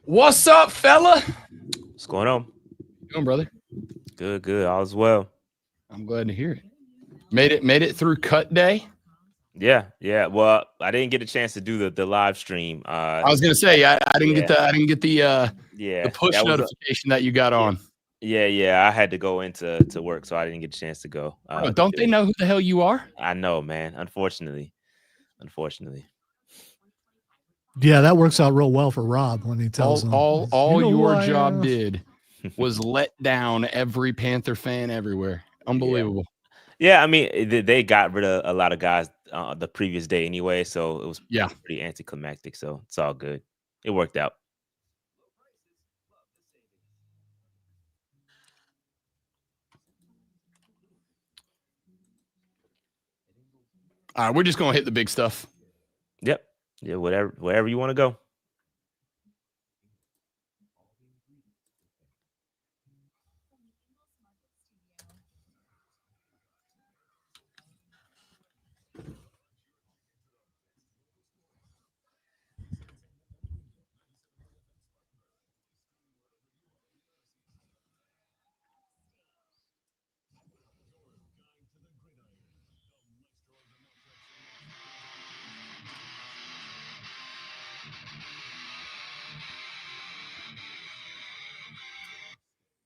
What's up, fella? What's going on? How you doing, brother? Good. All is well. I'm glad to hear it. Made it through cut day. Yeah. Well, I didn't get a chance to do the live stream. I was gonna say I didn't get Yeah, the yeah. push That was notification that you got yeah, on. yeah. I had to go into work, so I didn't get a chance to go. Bro, don't they know who the hell you are? I know, man. Unfortunately. Yeah, that works out real well for Rob when he tells them. All You know who your I job am?" did was let down every Panther fan everywhere. Unbelievable. Yeah. I mean, they got rid of a lot of guys the previous day anyway, so it was Yeah. pretty anticlimactic. So it's all good. It worked out. All right, we're just gonna hit the big stuff. Yep. Yeah. Wherever you want to go.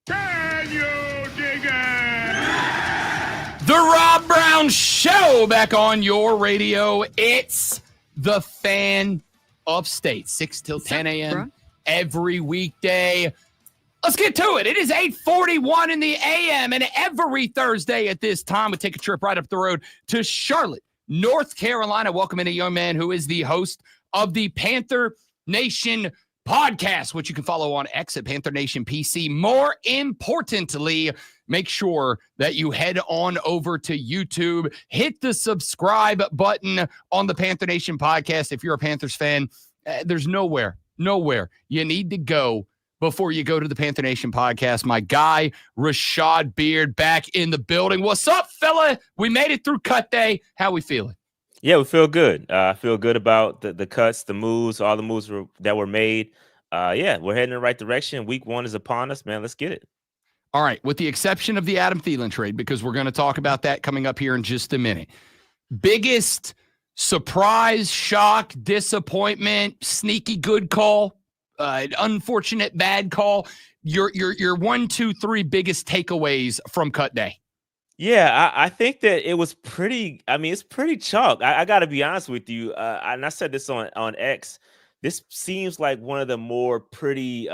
Can you dig it? The Rob Brown Show back on your radio. It's the Fan Upstate, 6 till 10 a.m. every weekday. Let's get to it. It is 8:41 in the a.m. and every Thursday at this time, we take a trip right up the road to Charlotte, North Carolina. Welcome in a young man who is the host of the Panther Nation podcast, which you can follow on X at Panther Nation PC. More importantly, make sure that you head on over to YouTube, hit the subscribe button on the Panther Nation podcast. If you're a Panthers fan, there's nowhere you need to go before you go to the Panther Nation podcast. My guy, Rashad Beard, back in the building. What's up, fella? We made it through cut day. How we feeling? Yeah, we feel good. I feel good about the cuts, the moves, all the moves that were made. Yeah, we're heading in the right direction. Week 1 is upon us, man. Let's get it. All right, with the exception of the Adam Thelen trade, because we're going to talk about that coming up here in just a minute. Biggest surprise, shock, disappointment, sneaky good call, unfortunate bad call. Your 1, 2, 3 biggest takeaways from cut day. Yeah, I think that it was pretty. I mean, it's pretty chalk. I got to be honest with you. And I said this on X. This seems like one of the more pretty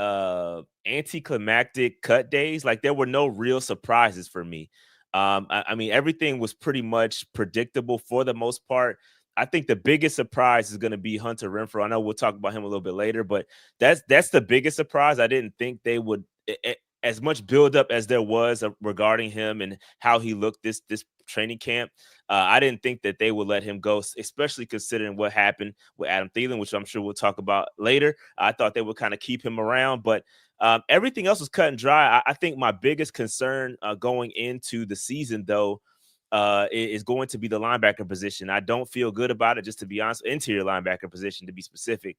anticlimactic cut days. Like there were no real surprises for me. I mean, everything was pretty much predictable for the most part. I think the biggest surprise is going to be Hunter Renfrow. I know we'll talk about him a little bit later, but that's the biggest surprise. I didn't think they would. As much buildup as there was regarding him and how he looked this training camp, I didn't think that they would let him go, especially considering what happened with Adam Thielen, which I'm sure we'll talk about later. I thought they would kind of keep him around, but everything else was cut and dry. I think my biggest concern going into the season, though, is going to be the linebacker position. I don't feel good about it, just to be honest. Interior linebacker position, to be specific.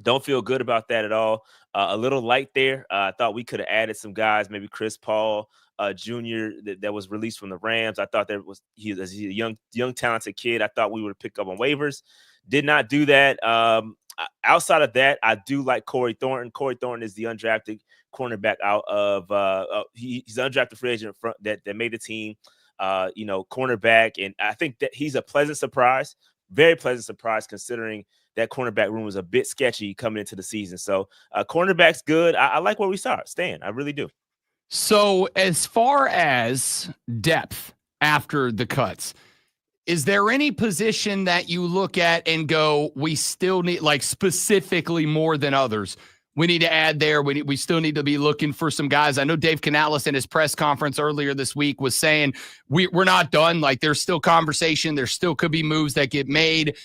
Don't feel good about that at all. A little light there. I thought we could have added some guys, maybe Chris Paul Jr. That was released from the Rams. I thought he's a young talented kid. I thought we would pick up on waivers. Did not do that. Outside of that, I do like Corey Thornton. Corey Thornton is the undrafted cornerback out of he's an undrafted free agent that made the team. Cornerback, and I think that he's a pleasant surprise, very pleasant surprise considering that cornerback room was a bit sketchy coming into the season. So cornerback's good. I like where we start. Stan, I really do. So as far as depth after the cuts, is there any position that you look at and go, we still need, like specifically more than others, we need to add there? We still need to be looking for some guys. I know Dave Canales in his press conference earlier this week was saying we're not done. Like there's still conversation. There still could be moves that get made.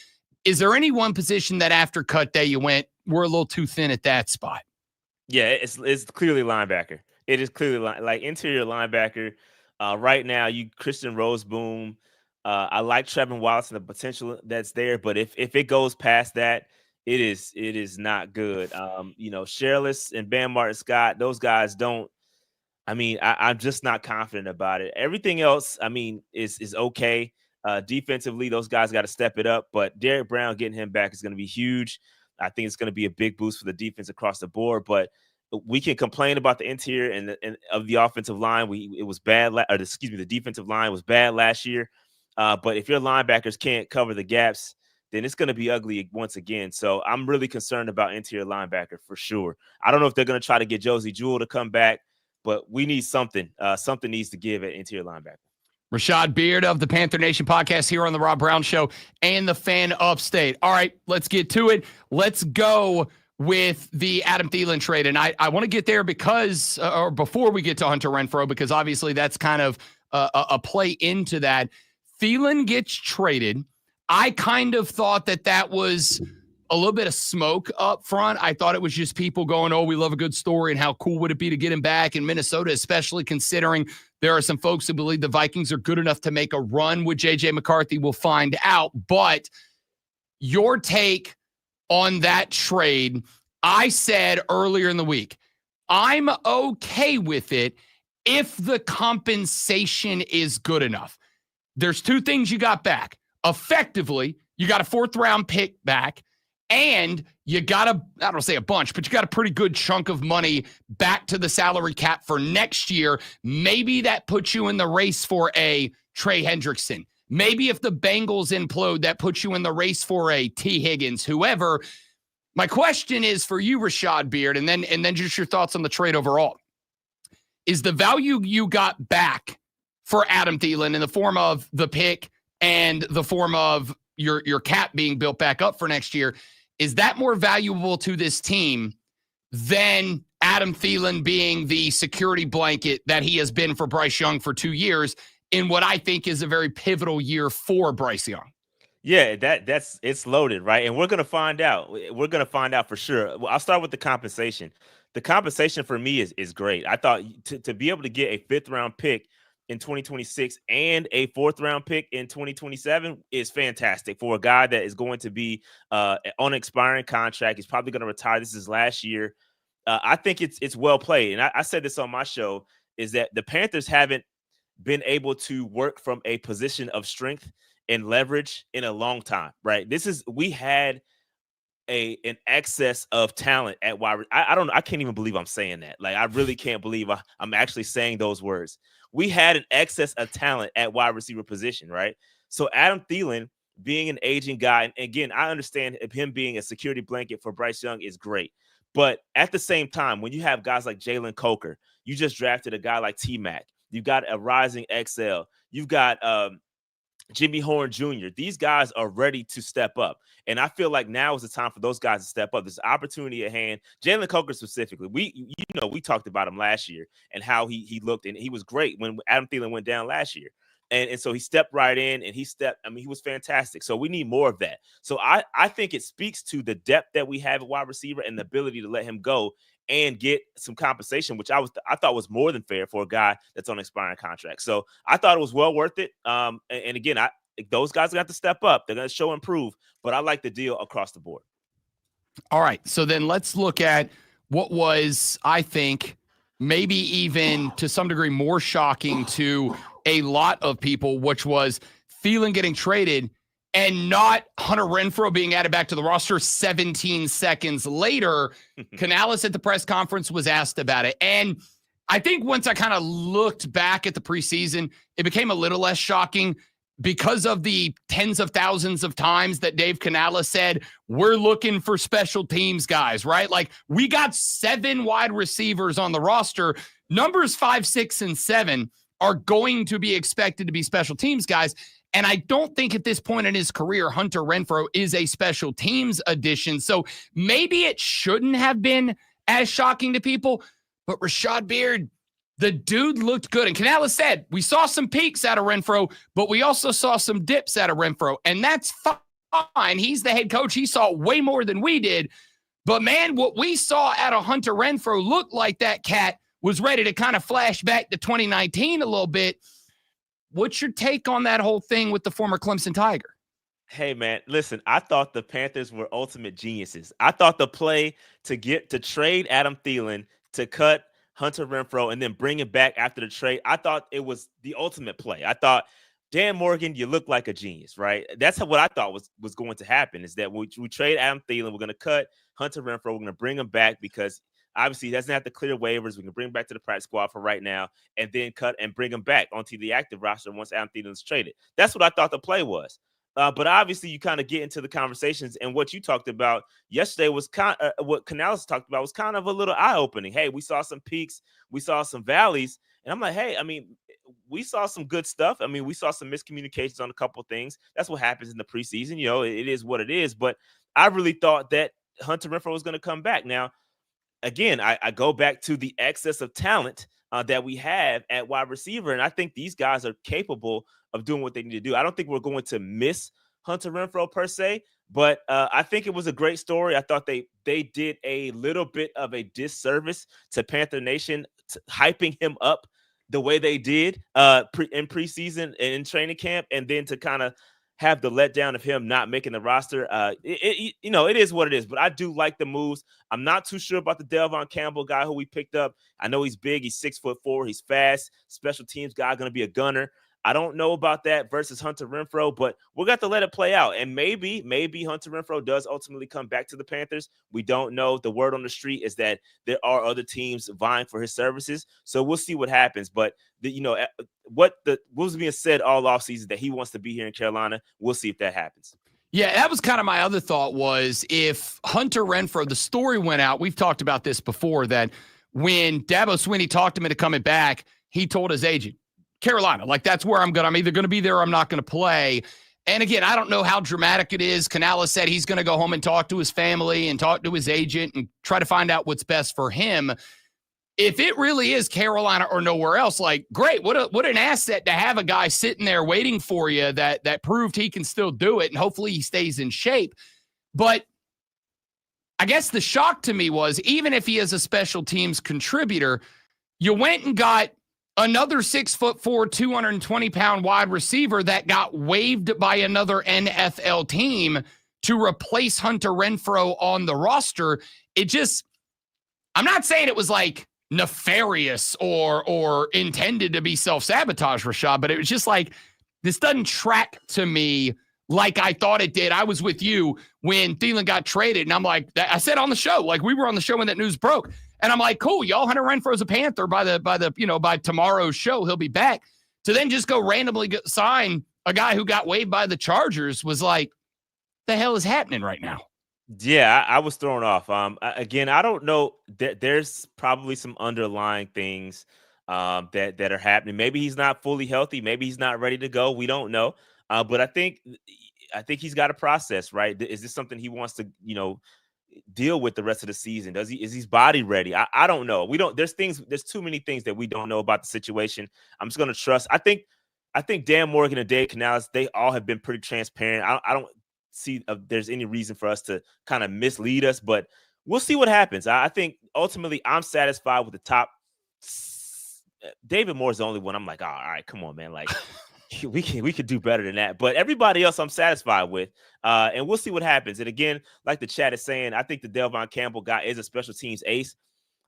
Is there any one position that after cut day you went, we're a little too thin at that spot? Yeah, it's clearly linebacker. It is clearly like interior linebacker. Right now, Christian Roseboom. I like Trevin Wallace and the potential that's there, but if it goes past that, It is not good. Sherlis and Bam Martin Scott, those guys don't. I'm just not confident about it. Everything else, is okay. Defensively, those guys got to step it up. But Derek Brown, getting him back is going to be huge. I think it's going to be a big boost for the defense across the board. But we can complain about the interior and of the offensive line. It was bad. The defensive line was bad last year. But if your linebackers can't cover the gaps, then it's going to be ugly once again. So I'm really concerned about interior linebacker for sure. I don't know if they're going to try to get Josie Jewell to come back, but we need something. Something needs to give at interior linebacker. Rashad Beard of the Panther Nation podcast here on the Rob Brown Show and the Fan Upstate. All right, let's get to it. Let's go with the Adam Thelen trade. And I want to get there because, or before we get to Hunter Renfrow, because obviously that's kind of a play into that. Thelen gets traded. I kind of thought that was a little bit of smoke up front. I thought it was just people going, oh, we love a good story, and how cool would it be to get him back in Minnesota, especially considering there are some folks who believe the Vikings are good enough to make a run with J.J. McCarthy. We'll find out. But your take on that trade, I said earlier in the week, I'm okay with it if the compensation is good enough. There's two things you got back. Effectively, you got a 4th-round pick back, and you got I don't want to say a bunch, but you got a pretty good chunk of money back to the salary cap for next year. Maybe that puts you in the race for a Trey Hendrickson. Maybe if the Bengals implode, that puts you in the race for a T. Higgins, whoever. My question is for you, Rashad Beard, and then just your thoughts on the trade overall. Is the value you got back for Adam Thelen in the form of the pick and the form of your cap being built back up for next year, is that more valuable to this team than Adam Thelen being the security blanket that he has been for Bryce Young for 2 years in what I think is a very pivotal year for Bryce Young? Yeah, it's loaded, right? And we're going to find out. We're going to find out for sure. Well, I'll start with the compensation. The compensation for me is great. I thought to be able to get a 5th-round pick in 2026 and a 4th-round pick in 2027 is fantastic for a guy that is going to be on an expiring contract. He's probably going to retire. This is his last year. I think it's well played. And I said this on my show, is that the Panthers haven't been able to work from a position of strength and leverage in a long time, right? We had an excess of talent at wide. I can't even believe I'm saying that. Like, I really can't believe I'm actually saying those words. We had an excess of talent at wide receiver position, right? So Adam Thelen being an aging guy, and again, I understand him being a security blanket for Bryce Young is great. But at the same time, when you have guys like Jalen Coker, you just drafted a guy like T-Mac. You've got a rising XL. You've got Jimmy Horn Jr. These guys are ready to step up. And I feel like now is the time for those guys to step up. There's an opportunity at hand. Jalen Coker specifically, we talked about him last year and how he looked, and he was great when Adam Thelen went down last year. And so he stepped right in, and he was fantastic. So we need more of that. So I think it speaks to the depth that we have at wide receiver and the ability to let him go and get some compensation, which I thought was more than fair for a guy that's on an expiring contract. So I thought it was well worth it. And again, those guys got to step up. They're going to show improve, but I like the deal across the board. All right. So then let's look at what was, I think, maybe even to some degree more shocking to a lot of people, which was Thelen getting traded and not Hunter Renfrow being added back to the roster 17 seconds later. Canales at the press conference was asked about it. And I think once I kind of looked back at the preseason, it became a little less shocking because of the tens of thousands of times that Dave Canales said, we're looking for special teams guys, right? Like, we got 7 wide receivers on the roster. Numbers 5, 6, and 7 are going to be expected to be special teams guys. And I don't think at this point in his career, Hunter Renfrow is a special teams addition. So maybe it shouldn't have been as shocking to people. But Rashad Beard, the dude looked good. And Canales said, we saw some peaks out of Renfrow, but we also saw some dips out of Renfrow. And that's fine. He's the head coach. He saw way more than we did. But, man, what we saw out of Hunter Renfrow looked like that cat was ready to kind of flash back to 2019 a little bit. What's your take on that whole thing with the former Clemson Tiger? Hey man, listen, I thought the Panthers were ultimate geniuses. I thought the play to trade Adam Thielen, to cut Hunter Renfrow and then bring him back after the trade, I thought it was the ultimate play. I thought, Dan Morgan, you look like a genius, right? That's what I thought was going to happen, is that we trade Adam Thielen, we're going to cut Hunter Renfrow, we're going to bring him back because obviously he doesn't have to clear waivers. We can bring him back to the practice squad for right now and then cut and bring him back onto the active roster once Adam Thielen's traded. That's what I thought the play was. But obviously, you kind of get into the conversations, and what you talked about yesterday was what Canales talked about was kind of a little eye-opening. Hey, we saw some peaks, we saw some valleys, and I'm like, hey, I mean, we saw some good stuff. I mean, we saw some miscommunications on a couple of things. That's what happens in the preseason. You know, it is what it is. But I really thought that Hunter Renfrow was going to come back. Now, again, I go back to the excess of talent that we have at wide receiver, and I think these guys are capable of doing what they need to do. I don't think we're going to miss Hunter Renfrow per se, but I think it was a great story. I thought they did a little bit of a disservice to Panther Nation, hyping him up the way they did in preseason and in training camp, and then to kind of have the letdown of him not making the roster. It is what it is, but I do like the moves. I'm not too sure about the Delvon Campbell guy who we picked up. I know he's big. He's 6'4". He's fast. Special teams guy, going to be a gunner. I don't know about that versus Hunter Renfrow, but we're going to let it play out. And maybe Hunter Renfrow does ultimately come back to the Panthers. We don't know. The word on the street is that there are other teams vying for his services. So we'll see what happens. But what was being said all offseason that he wants to be here in Carolina, we'll see if that happens. Yeah, that was kind of my other thought, was if Hunter Renfrow, the story went out, we've talked about this before, that when Dabo Swinney talked him into coming back, he told his agent, Carolina, like, that's where I'm either going to be there or I'm not going to play. And again, I don't know how dramatic it is. Canales said he's going to go home and talk to his family and talk to his agent and try to find out what's best for him. If it really is Carolina or nowhere else, like, great. What an asset to have a guy sitting there waiting for you that proved he can still do it, and hopefully he stays in shape. But I guess the shock to me was, even if he is a special teams contributor, you went and got another 6'4", 220-pound wide receiver that got waived by another NFL team to replace Hunter Renfrow on the roster. I'm not saying it was like nefarious or intended to be self-sabotage, Rashad, but it was just like, this doesn't track to me like I thought it did. I was with you when Thelen got traded, and I'm like, I said on the show, like, we were on the show when that news broke, and I'm like, cool, y'all, Hunter Renfrow's a Panther by tomorrow's show, he'll be back. To then just go randomly sign a guy who got waived by the Chargers was like, the hell is happening right now? Yeah, I was thrown off. Again, I don't know. There's probably some underlying things that are happening. Maybe he's not fully healthy. Maybe he's not ready to go. We don't know. But I think he's got a process, right? Is this something he wants to, deal with the rest of the season? Is his body ready? I don't know. There's too many things that we don't know about the situation. I'm just going to trust. I think Dan Morgan and Dave Canales, they all have been pretty transparent. I don't see there's any reason for us to kind of mislead us, but we'll see what happens. I think ultimately I'm satisfied with the top. David Moore's the only one I'm like, all right, come on, man. Like, we could do better than that. But everybody else I'm satisfied with. And we'll see what happens. And again, like the chat is saying, I think the Delvon Campbell guy is a special teams ace.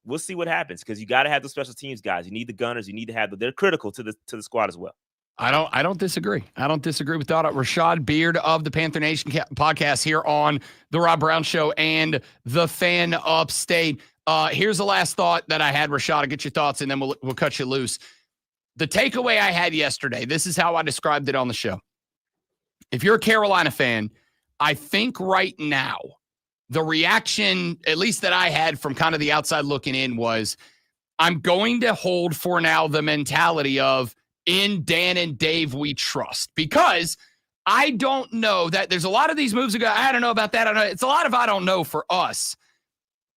We'll see what happens, because you got to have the special teams guys. You need the gunners. You need to have they're critical to the squad as well. I don't disagree. I don't disagree with that. Rashad Beard of the Panther Nation podcast here on the Rob Brown Show and the Fan Upstate. Here's the last thought that I had, Rashad. I'll get your thoughts, and then we'll cut you loose. The takeaway I had yesterday, this is how I described it on the show. If you're a Carolina fan, I think right now the reaction, at least that I had from kind of the outside looking in, was, I'm going to hold for now the mentality of, in Dan and Dave we trust, because I don't know that there's a lot of these moves that go, I don't know about that. I don't know. It's a lot of I don't know for us.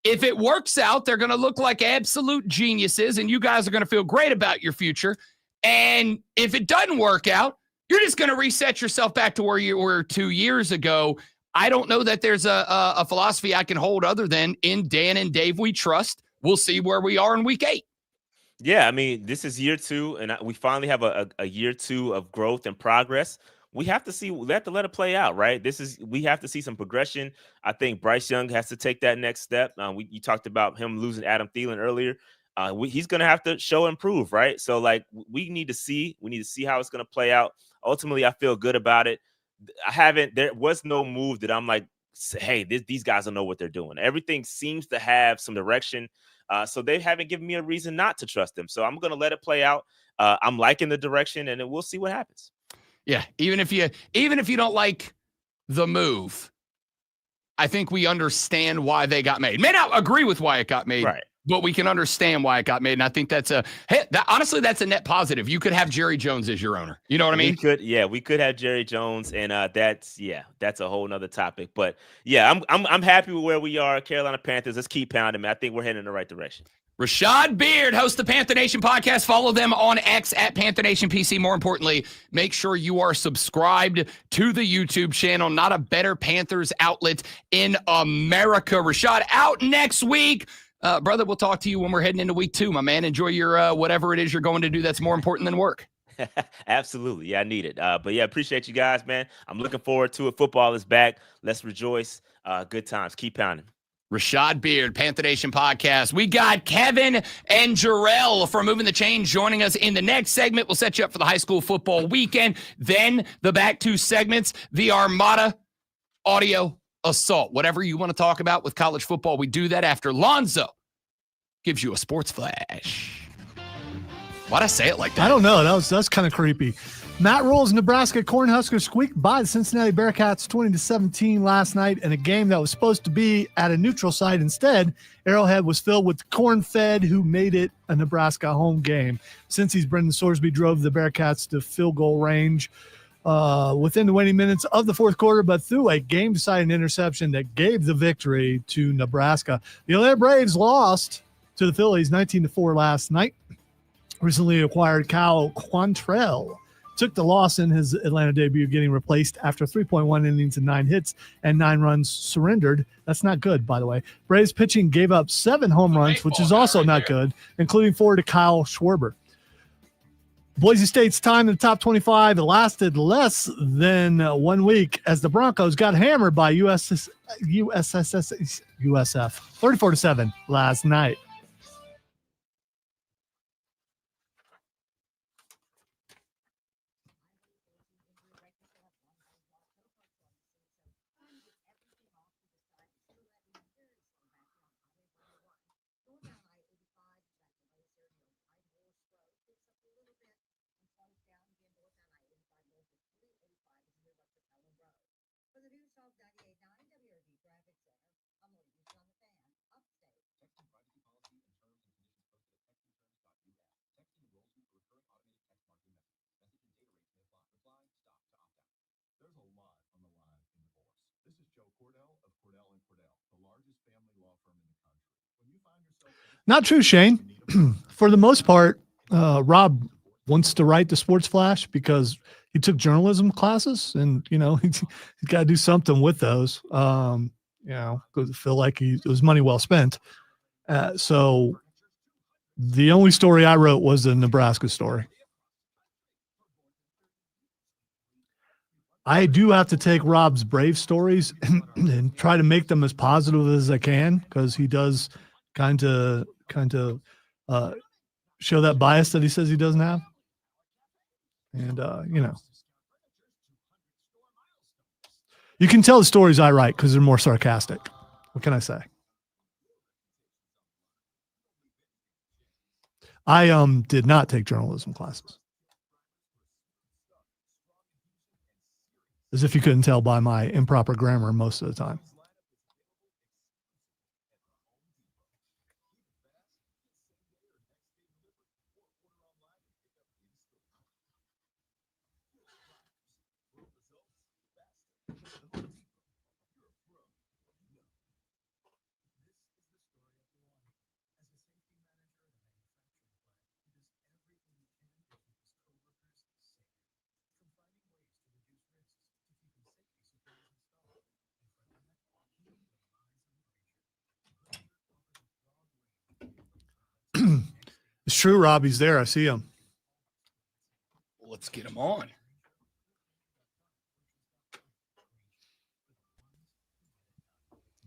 If it works out, they're going to look like absolute geniuses, and you guys are going to feel great about your future. And if it doesn't work out, you're just going to reset yourself back to where you were 2 years ago. I don't know that there's a philosophy I can hold other than, in Dan and Dave we trust. We'll see where we are in week 8. Yeah, I mean, this is year 2, and we finally have a year 2 of growth and progress. we have to let it play out, right? We have to see some progression. I think Bryce Young has to take that next step. You talked about him losing Adam Thielen earlier. He's going to have to show improve, right? So like we need to see how it's going to play out. Ultimately, I feel good about it. There was no move that I'm like, hey, these guys don't know what they're doing. Everything seems to have some direction. So they haven't given me a reason not to trust them. So I'm going to let it play out. I'm liking the direction, and then we'll see what happens. Yeah, even if you don't like the move, I think we understand why they got made. May not agree with why it got made, right, but we can understand why it got made. And I think that's honestly, that's a net positive. You could have Jerry Jones as your owner. You know what I mean? We could have Jerry Jones, and that's a whole nother topic. But yeah, I'm happy with where we are. Carolina Panthers, let's keep pounding, man. I think we're heading in the right direction. Rashad Beard hosts the Panther Nation podcast. Follow them on X at Panther Nation PC. More importantly, make sure you are subscribed to the YouTube channel. Not a better Panthers outlet in America. Rashad out next week. Brother, we'll talk to you when we're heading into week 2, my man. Enjoy your whatever it is you're going to do that's more important than work. Absolutely. Yeah, I need it. But yeah, appreciate you guys, man. I'm looking forward to it. Football is back. Let's rejoice. Good times. Keep pounding. Rashad Beard, Panther Nation podcast. We got Kevin and Jarrell from Moving the Chain joining us in the next segment. We'll set you up for the high school football weekend. Then the back 2 segments, the Armada Audio Assault. Whatever you want to talk about with college football, we do that after Lonzo gives you a sports flash. Why'd I say it like that? I don't know. That's kind of creepy. Matt Rule's Nebraska Cornhuskers squeaked by the Cincinnati Bearcats 20-17 last night in a game that was supposed to be at a neutral site. Instead, Arrowhead was filled with corn-fed who made it a Nebraska home game. Since Brendan Sorsby drove the Bearcats to field goal range within the waning minutes of the fourth quarter, but threw a game-deciding interception that gave the victory to Nebraska. The Atlanta Braves lost to the Phillies 19-4 last night. Recently acquired Kyle Quantrill took the loss in his Atlanta debut, getting replaced after 3.1 innings and 9 hits and 9 runs surrendered. That's not good, by the way. Braves pitching gave up 7 home runs, which is also not good, including 4 to Kyle Schwarber. Boise State's time in the top 25 lasted less than 1 week as the Broncos got hammered by USF 34-7 last night. Not true, Shane. For the most part, Rob wants to write the Sports Flash because he took journalism classes, and he's got to do something with those. Feel like it was money well spent. So the only story I wrote was the Nebraska story. I do have to take Rob's Brave stories and try to make them as positive as I can, because he does kind of show that bias that he says he doesn't have. And, you can tell the stories I write because they're more sarcastic. What can I say? I did not take journalism classes. As if you couldn't tell by my improper grammar most of the time. It's true, Rob. He's there. I see him. Let's get him on.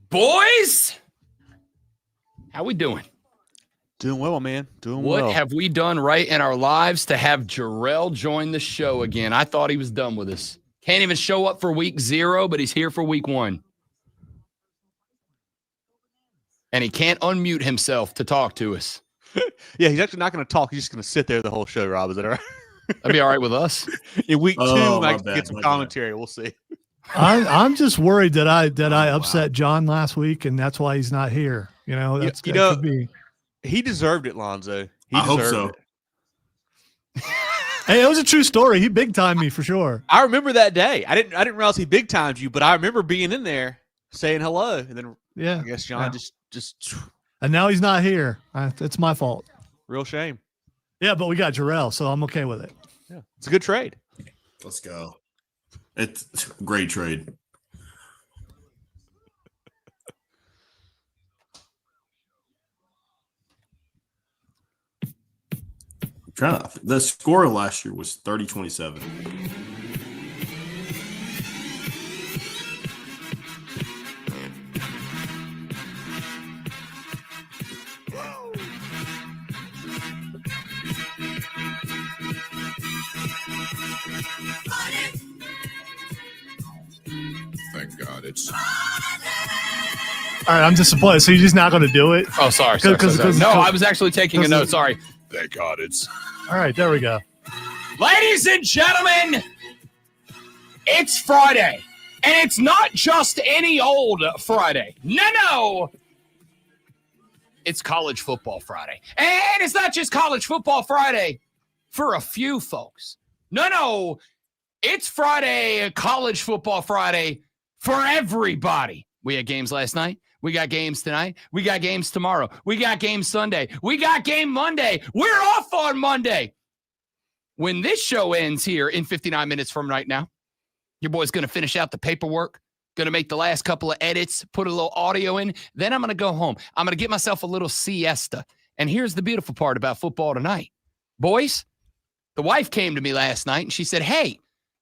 Boys, how we doing? Doing well, man. Doing What well. have we done right in our lives to have Jarrell join the show again? I thought he was done with us. Can't even show up for week 0, but he's here for week 1. And he can't unmute himself to talk to us. Yeah, he's actually not going to talk. He's just going to sit there the whole show, Rob. Is that all right? That'd be all right with us. In week 2, I my get some bad. commentary. We'll see. I'm just worried that I wow. upset John last week, and that's why he's not here. You know, that could be. He deserved it, Lonzo. I hope so. It. Hey, it was a true story. He big timed me for sure. I remember that day. I didn't realize he big timed you, but I remember being in there saying hello, and then Yeah, I guess John yeah. just And now he's not here. It's my fault. real shame. Yeah, but we got Jarrell, so I'm okay with it. Yeah, it's a good trade. Let's go. It's a great trade. The score last year was 30-27. Thank God it's. All right, I'm disappointed. So you're just not going to do it? Oh, sorry. No, I was actually taking a note. Sorry. Thank God it's. All right, there we go. Ladies and gentlemen, it's Friday. And it's not just any old Friday. No. It's College Football Friday. And it's not just College Football Friday for a few folks. No. It's Friday, College Football Friday for everybody. We had games last night. We got games tonight. We got games tomorrow. We got games Sunday. We got game Monday. We're off on Monday. When this show ends here in 59 minutes from right now, your boy's going to finish out the paperwork, going to make the last couple of edits, put a little audio in. Then I'm going to go home. I'm going to get myself a little siesta. And here's the beautiful part about football tonight. Boys, the wife came to me last night and she said, hey,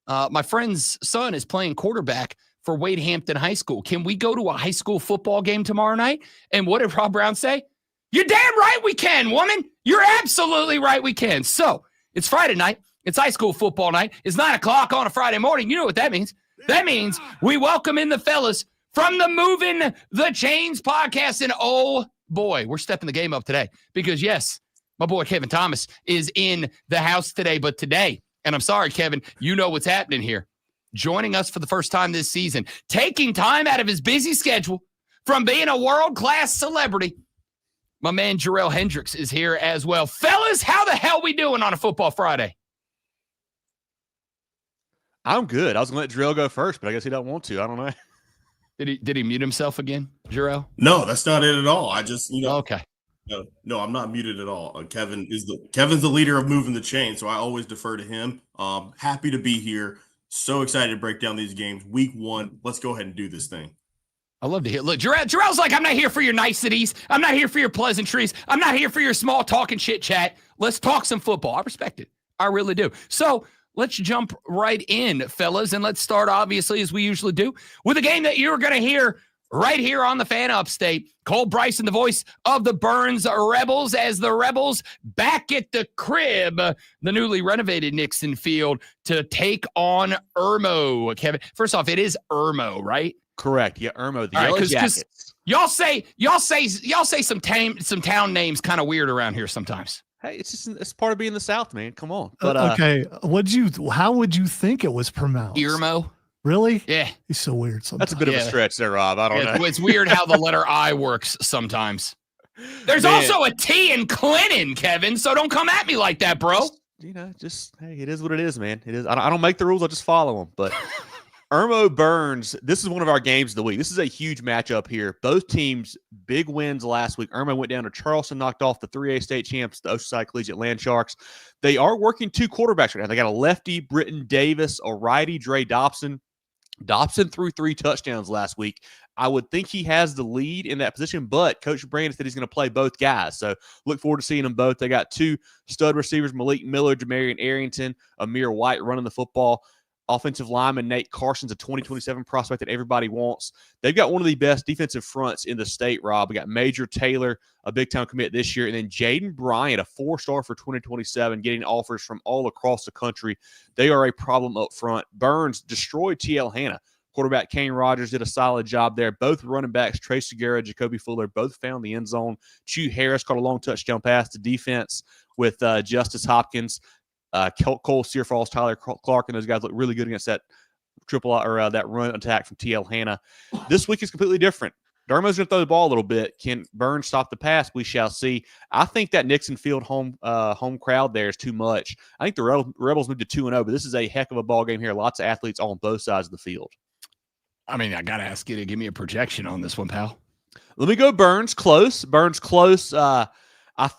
my friend's son is playing quarterback for Wade Hampton High School. Can we go to a high school football game tomorrow night? And what did Rob Brown say? You're damn right we can, woman. You're absolutely right we can. So it's Friday night. It's high school football night. It's 9 o'clock on a Friday morning. You know what that means. That means we welcome in the fellas from the Moving the Chains podcast. And oh boy, we're stepping the game up today because yes, my boy Kevin Thomas is in the house today. But today, and I'm sorry, Kevin, you know what's happening here. Joining us for the first time this season, taking time out of his busy schedule from being a world-class celebrity, my man Jarrell Hendricks is here as well. Fellas, how the hell we doing on a Football Friday? I'm good. I was going to let Jarrell go first, but I guess he don't want to. I don't know. Did he mute himself again, Jarrell? No, that's not it at all. I just, Okay. No, I'm not muted at all. Kevin's the leader of Moving the Chain, so I always defer to him. Happy to be here. So excited to break down these games. Week 1. Let's go ahead and do this thing. I love to hear. Look, Jarrell's like, I'm not here for your niceties. I'm not here for your pleasantries. I'm not here for your small talk and chit chat. Let's talk some football. I respect it. I really do. So let's jump right in, fellas, and let's start, obviously, as we usually do, with a game that you're going to hear right here on the Fan Upstate. Cole Bryson, the voice of the Burns Rebels, as the Rebels back at the crib, the newly renovated Nixon Field, to take on Irmo. Kevin, first off, it is Irmo, right? Correct. Yeah, Irmo, the All right, Yellow 'cause Jackets. y'all say some town names kind of weird around here sometimes. Hey, it's part of being the South, man. Come on. But Okay, how would you think it was pronounced? Irmo. Really? Yeah. He's so weird sometimes. that's a bit of a stretch there, Rob. I don't know. It's weird how the letter I works sometimes. There's Man. also a T in Clinton, Kevin, so don't come at me like that, bro. Hey, it is what it is, man. It is. I don't make the rules. I just follow them. But Irmo Burns, this is one of our games of the week. This is a huge matchup here. Both teams, big wins last week. Irmo went down to Charleston, knocked off the 3A state champs, the Oceanside Collegiate Land Sharks. They are working 2 quarterbacks right now. They got a lefty, Britton Davis, a righty, Dre Dobson. Dobson threw 3 touchdowns last week. I would think he has the lead in that position, but Coach Brandon said he's going to play both guys. So look forward to seeing them both. They got 2 stud receivers, Malik Miller, Jamarian Arrington, Amir White running the football. offensive lineman Nate Carson's a 2027 prospect that everybody wants. They've got one of the best defensive fronts in the state, Rob. We got Major Taylor, a big-time commit this year, and then Jaden Bryant, a 4-star for 2027, getting offers from all across the country. They are a problem up front. Burns destroyed TL Hanna. Quarterback Kane Rogers did a solid job there. Both running backs, Trey Segura, Jacoby Fuller, both found the end zone. Chew Harris caught a long touchdown pass to defense with Justice Hopkins. Cole Searfalls, Tyler Clark, and those guys look really good against that that run attack from TL Hanna. This week is completely different. Dermo's going to throw the ball a little bit. Can Burns stop the pass? We shall see. I think that Nixon Field home crowd there is too much. I think the Rebels moved to 2-0, but this is a heck of a ball game here. Lots of athletes on both sides of the field. I mean, I got to ask you to give me a projection on this one, pal. Let me go Burns close. I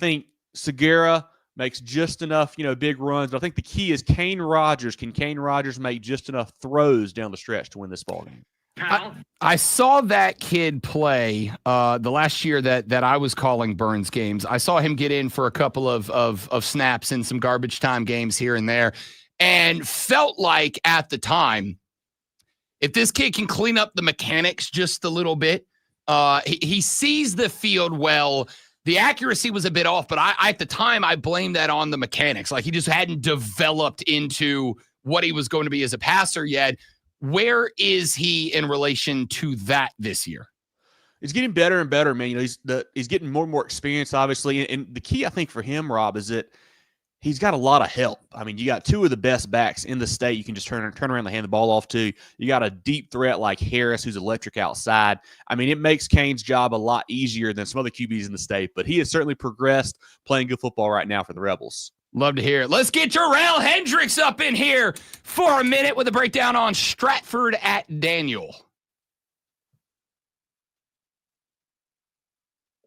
think Segura makes just enough, big runs. But I think the key is Kane Rogers. Can Kane Rogers make just enough throws down the stretch to win this ball game? I saw that kid play the last year that I was calling Burns games. I saw him get in for a couple of snaps in some garbage time games here and there, and felt like at the time, if this kid can clean up the mechanics just a little bit, he sees the field well. The accuracy was a bit off, but I at the time, I blamed that on the mechanics. Like, he just hadn't developed into what he was going to be as a passer yet. Where is he in relation to that this year? He's getting better and better, man. He's getting more and more experience, obviously. And the key, I think, for him, Rob, is that he's got a lot of help. I mean, you got two of the best backs in the state you can just turn around and hand the ball off to. You got a deep threat like Harris, who's electric outside. I mean, it makes Kane's job a lot easier than some other QBs in the state, but he has certainly progressed playing good football right now for the Rebels. Love to hear it. Let's get Jarrell Hendricks up in here for a minute with a breakdown on Stratford at Daniel.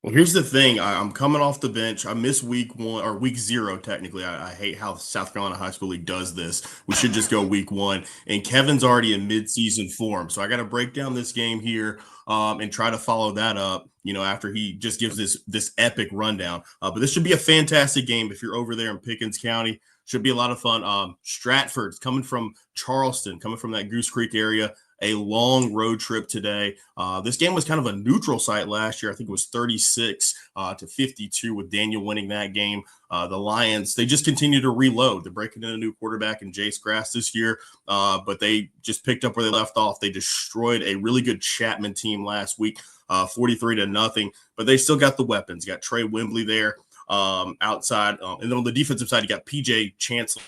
Well, here's the thing. I'm coming off the bench. I missed week 1 or week 0, technically. I hate how South Carolina High School League does this. We should just go week 1. And Kevin's already in midseason form. So I got to break down this game here and try to follow that up, after he just gives this epic rundown. But this should be a fantastic game if you're over there in Pickens County. Should be a lot of fun. Stratford's coming from Charleston, coming from that Goose Creek area. A long road trip today. This game was kind of a neutral site last year. I think it was 36-52 with Daniel winning that game. The Lions, they just continue to reload. They're breaking in a new quarterback in Jace Grass this year, but they just picked up where they left off. They destroyed a really good Chapman team last week, 43-0, but they still got the weapons. You got Trey Wembley there outside. And then on the defensive side, you got PJ Chancellor,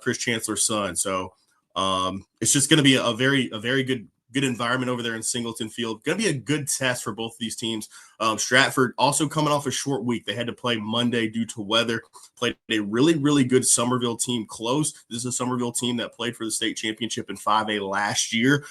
Chris Chancellor's son. So, it's just going to be a very good environment over there in Singleton Field. Going to be a good test for both of these teams. Stratford also coming off a short week. They had to play Monday due to weather. Played a really good Somerville team close. This is a Somerville team that played for the state championship in 5A last year.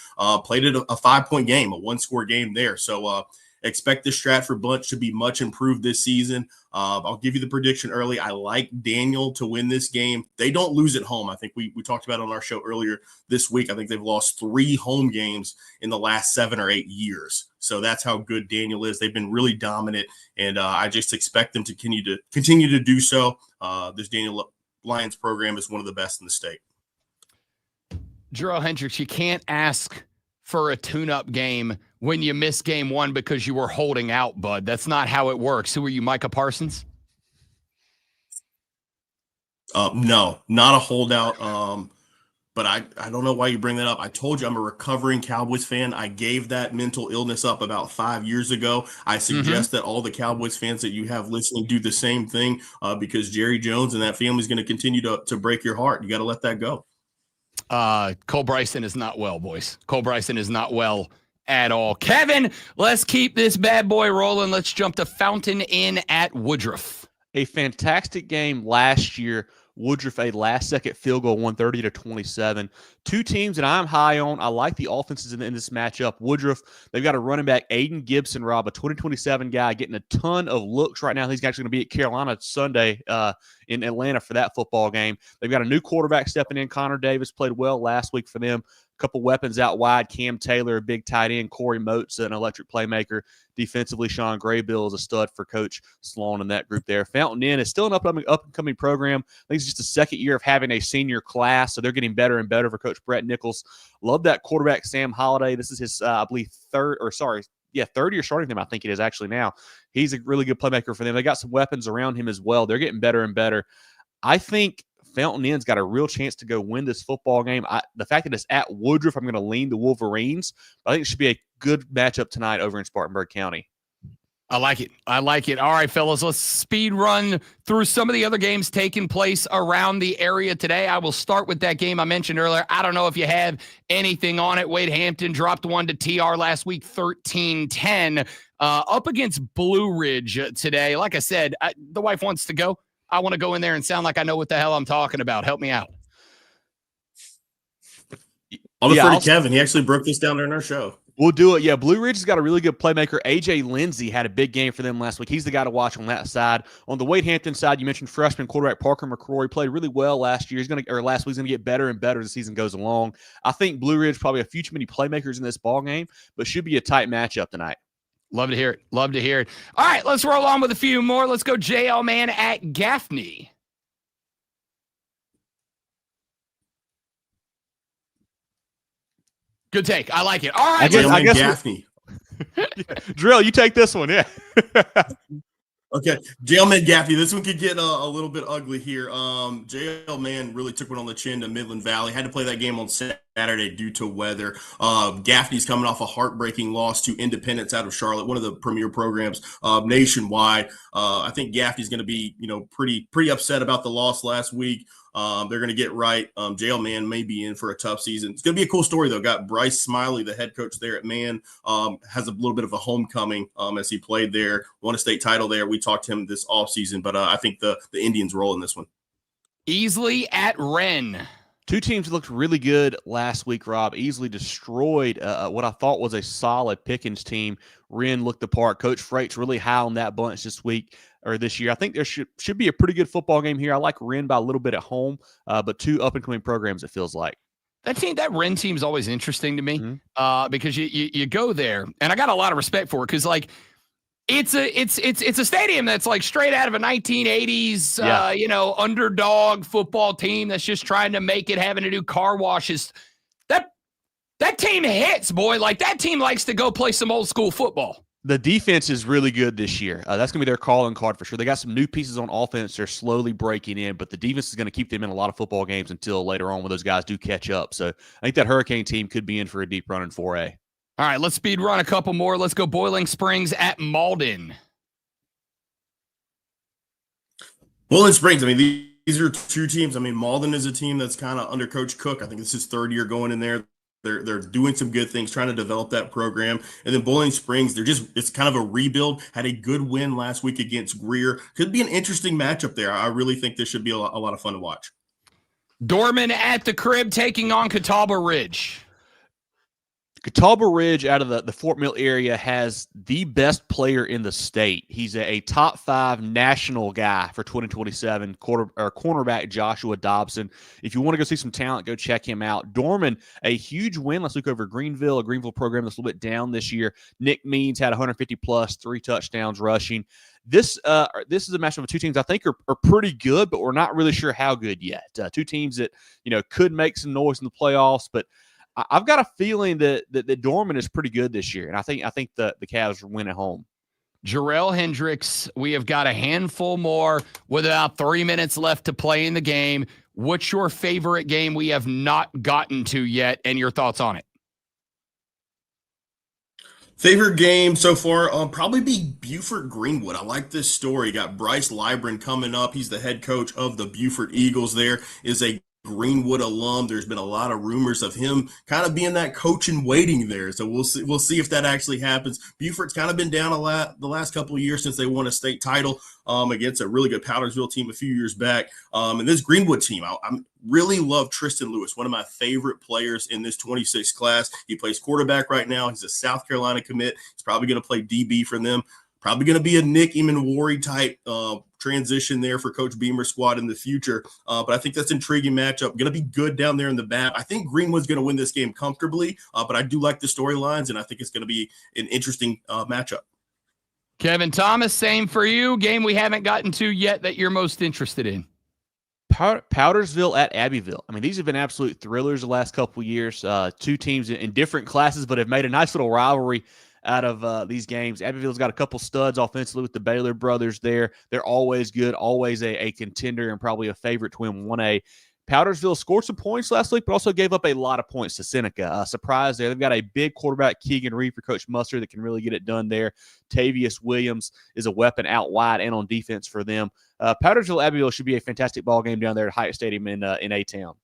Played it a 5-point game, a 1-score game there. So expect the Stratford bunch to be much improved this season. I'll give you the prediction early. I like Daniel to win this game. They don't lose at home. I think we talked about it on our show earlier this week. I think they've lost 3 home games in the last 7 or 8 years. So that's how good Daniel is. They've been really dominant, and I just expect them to continue to do so. This Daniel Lions program is one of the best in the state. Jarrell Hendricks, you can't ask for a tune-up game when you miss game 1 because you were holding out, bud. That's not how it works. Who are you, Micah Parsons? No, not a holdout. But I don't know why you bring that up. I told you I'm a recovering Cowboys fan. I gave that mental illness up about 5 years ago. I suggest that all the Cowboys fans that you have listening do the same thing because Jerry Jones and that family is going to continue to break your heart. You got to let that go. Cole Bryson is not well, boys. Cole Bryson is not well at all. Kevin, let's keep this bad boy rolling. Let's jump to Fountain Inn at Woodruff. A fantastic game last year. Woodruff, a last-second field goal, 130-27. Two teams that I'm high on. I like the offenses in this matchup. Woodruff, they've got a running back, Aiden Gibson, Rob, a 2027 guy, getting a ton of looks right now. He's actually going to be at Carolina Sunday in Atlanta for that football game. They've got a new quarterback stepping in. Connor Davis played well last week for them. couple weapons out wide. Cam Taylor, a big tight end. Corey Moats, an electric playmaker. Defensively, Sean Graybill is a stud for Coach Sloan in that group there. Fountain Inn is still an up-and-coming program. I think it's just the second year of having a senior class, so they're getting better and better for Coach Brett Nichols. Love that quarterback, Sam Holliday. This is his, I believe, third year starting them, I think it is actually now. He's a really good playmaker for them. They got some weapons around him as well. They're getting better and better. I think Fountain Inn's got a real chance to go win this football game. The fact that it's at Woodruff, I'm going to lean the Wolverines. But I think it should be a good matchup tonight over in Spartanburg County. I like it. All right, fellas, let's speed run through some of the other games taking place around the area today. I will start with that game I mentioned earlier. I don't know if you have anything on it. Wade Hampton dropped one to TR last week, 13-10, up against Blue Ridge today. Like I said, the wife wants to go. I want to go in there and sound like I know what the hell I'm talking about. Help me out. I'll defer to Kevin. He actually broke this down during our show. We'll do it. Yeah, Blue Ridge has got a really good playmaker. A.J. Lindsey had a big game for them last week. He's the guy to watch on that side. On the Wade Hampton side, you mentioned freshman quarterback Parker McCrory played really well last year. Last week. He's going to get better and better as the season goes along. I think Blue Ridge probably a few too many playmakers in this ball game, but should be a tight matchup tonight. Love to hear it. All right, let's roll on with a few more. Let's go JL Man at Gaffney. Good take. I like it. All right. I guess Gaffney. Drill, you take this one. Yeah. Okay, Jailman Gaffney. This one could get a little bit ugly here. Jailman really took one on the chin to Midland Valley. Had to play that game on Saturday due to weather. Gaffney's coming off a heartbreaking loss to Independence out of Charlotte, one of the premier programs nationwide. I think Gaffney's going to be, pretty upset about the loss last week. They're going to get right. Jail Man may be in for a tough season. It's going to be a cool story, though. Got Bryce Smiley, the head coach there at Man, has a little bit of a homecoming as he played there, won a state title there. We talked to him this offseason, but I think the Indians roll in this one. Easley at Wren. Two teams looked really good last week, Rob. Easily destroyed what I thought was a solid Pickens team. Wren looked the part. Coach Freight's really high on that bunch this year. I think there should be a pretty good football game here. I like Wren by a little bit at home, but two up-and-coming programs, it feels like. That Wren team is always interesting to me because you go there, and I got a lot of respect for it because, it's a stadium that's straight out of a 1980s, underdog football team that's just trying to make it, having to do car washes. That team hits, boy. That team likes to go play some old school football. The defense is really good this year. That's going to be their calling card for sure. They got some new pieces on offense. They're slowly breaking in, but the defense is going to keep them in a lot of football games until later on when those guys do catch up. So I think that Hurricane team could be in for a deep run in 4A. All right, let's speed run a couple more. Let's go Boiling Springs at Malden. Boiling Springs, these are two teams. Malden is a team that's kind of under Coach Cook. I think this is his third year going in there. They're doing some good things, trying to develop that program. And then Boiling Springs, it's kind of a rebuild. Had a good win last week against Greer. Could be an interesting matchup there. I really think this should be a lot of fun to watch. Dorman at the Crib taking on Catawba Ridge. Catawba Ridge out of the Fort Mill area has the best player in the state. He's a top 5 national guy for 2027, cornerback Joshua Dobson. If you want to go see some talent, go check him out. Dorman, a huge win last week over Greenville, a Greenville program that's a little bit down this year. Nick Means had 150+, 3 touchdowns rushing. This is a matchup of two teams I think are pretty good, but we're not really sure how good yet. Two teams that could make some noise in the playoffs, but I've got a feeling that Dorman is pretty good this year, and I think the Cavs win at home. Jarrell Hendricks, we have got a handful more with about 3 minutes left to play in the game. What's your favorite game we have not gotten to yet, and your thoughts on it? Favorite game so far, probably be Buford Greenwood. I like this story. Got Bryce Libran coming up. He's the head coach of the Buford Eagles. There is a Greenwood alum. There's been a lot of rumors of him kind of being that coach in waiting there. So we'll see if that actually happens. Buford's kind of been down a lot the last couple of years since they won a state title against a really good Powdersville team a few years back. And this Greenwood team, I really love Tristan Lewis, one of my favorite players in this 26 class. He plays quarterback right now. He's a South Carolina commit. He's probably going to play DB for them. Probably going to be a Nick Eamon-Wari type transition there for Coach Beamer's squad in the future. But I think that's an intriguing matchup. Going to be good down there in the back. I think Greenwood's going to win this game comfortably, but I do like the storylines, and I think it's going to be an interesting matchup. Kevin Thomas, same for you. Game we haven't gotten to yet that you're most interested in. Powdersville at Abbeville. I mean, these have been absolute thrillers the last couple of years. Two teams in different classes, but have made a nice little rivalry out of these games. Abbeville's got a couple studs offensively with the Baylor brothers there. They're always good, always a contender and probably a favorite to win 1A. Powdersville scored some points last week, but also gave up a lot of points to Seneca. Surprise there. They've got a big quarterback, Keegan Reed, for Coach Mustard, that can really get it done there. Tavius Williams is a weapon out wide and on defense for them. Powdersville Abbeville should be a fantastic ball game down there at Hyatt Stadium in A-Town.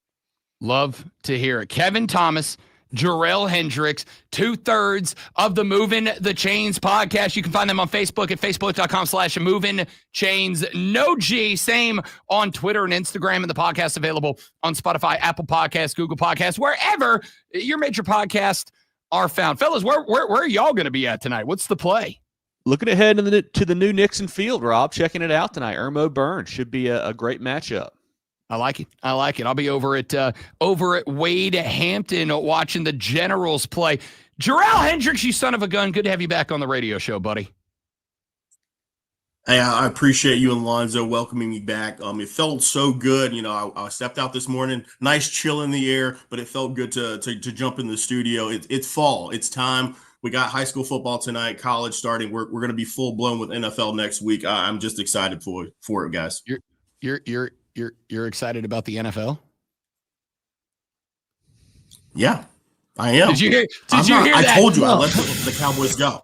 Love to hear it. Kevin Thomas, Jarrell Hendricks, 2/3 of the Moving the Chains podcast. You can find them on Facebook at facebook.com/Moving Chains. No G. Same on Twitter and Instagram. And the podcast available on Spotify, Apple Podcasts, Google Podcasts, wherever your major podcasts are found. Fellas, where are y'all going to be at tonight? What's the play? Looking ahead to the new Nixon Field, Rob. Checking it out tonight. Irmo Burns should be a great matchup. I like it. I'll be over at Wade Hampton watching the Generals play. Jarrell Hendricks, you son of a gun. Good to have you back on the radio show, buddy. Hey, I appreciate you and Lonzo welcoming me back. It felt so good. You know, I stepped out this morning, nice chill in the air, but it felt good to jump in the studio. It's fall. It's time. We got high school football tonight, college starting. We're going to be full blown with NFL next week. I'm just excited for it, guys. You're excited about the NFL? Yeah, I am. Did you hear I that? told you I let the Cowboys go.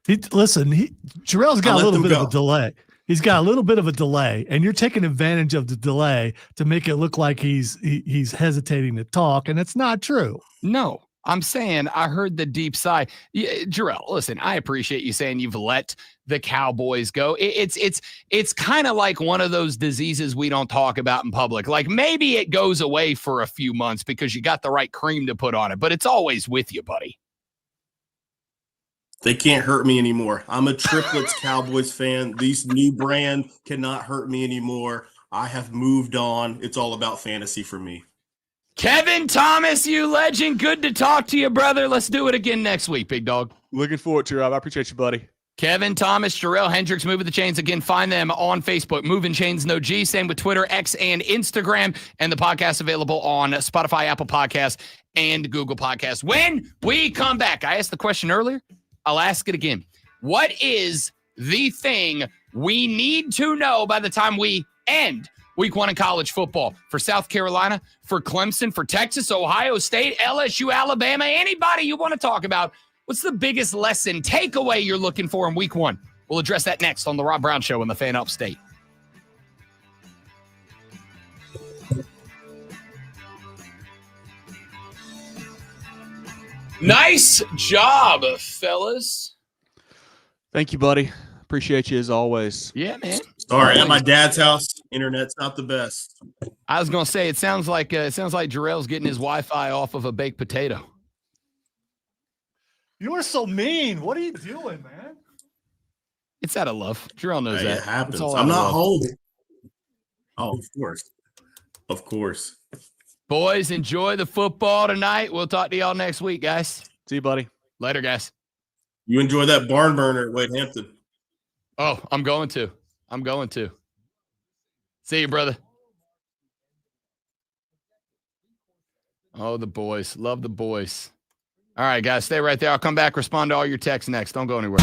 Jarrell's got a little bit of a delay. He's got a little bit of a delay, and you're taking advantage of the delay to make it look like he's hesitating to talk, and it's not true. No, I'm saying I heard the deep sigh. Jarrell, listen, I appreciate you saying you've let the Cowboys go. It's kind of like one of those diseases we don't talk about in public. Like maybe it goes away for a few months because you got the right cream to put on it, but it's always with you, buddy. They can't hurt me anymore. I'm a Triplets Cowboys fan. These new brand cannot hurt me anymore. I have moved on. It's all about fantasy for me. Kevin Thomas, you legend. Good to talk to you, brother. Let's do it again next week, big dog. Looking forward to it, Rob. I appreciate you, buddy. Kevin Thomas, Jarrell Hendricks, Moving the Chains. Again, find them on Facebook. Moving Chains, no G. Same with Twitter, X, and Instagram. And the podcast available on Spotify, Apple Podcasts, and Google Podcasts. When we come back, I asked the question earlier. I'll ask it again. What is the thing we need to know by the time we end Week 1 in college football? For South Carolina, for Clemson, for Texas, Ohio State, LSU, Alabama, anybody you want to talk about. What's the biggest lesson, takeaway you're looking for in Week 1? We'll address that next on the Rob Brown Show on the Fan Upstate. Nice job, fellas. Thank you, buddy. Appreciate you as always. Yeah, man. Sorry, at my dad's house, internet's not the best. I was gonna say it sounds like Jarrell's getting his Wi-Fi off of a baked potato. You are so mean. What are you doing, man? It's out of love. Jarrell knows that. It happens. It's all I'm out of not love. home. Oh, of course. Boys, enjoy the football tonight. We'll talk to y'all next week, guys. See you, buddy. Later, guys. You enjoy that barn burner at Wade Hampton. Oh, I'm going to. See you, brother. Oh, the boys. Love the boys. All right, guys, stay right there. I'll come back, respond to all your texts next. Don't go anywhere.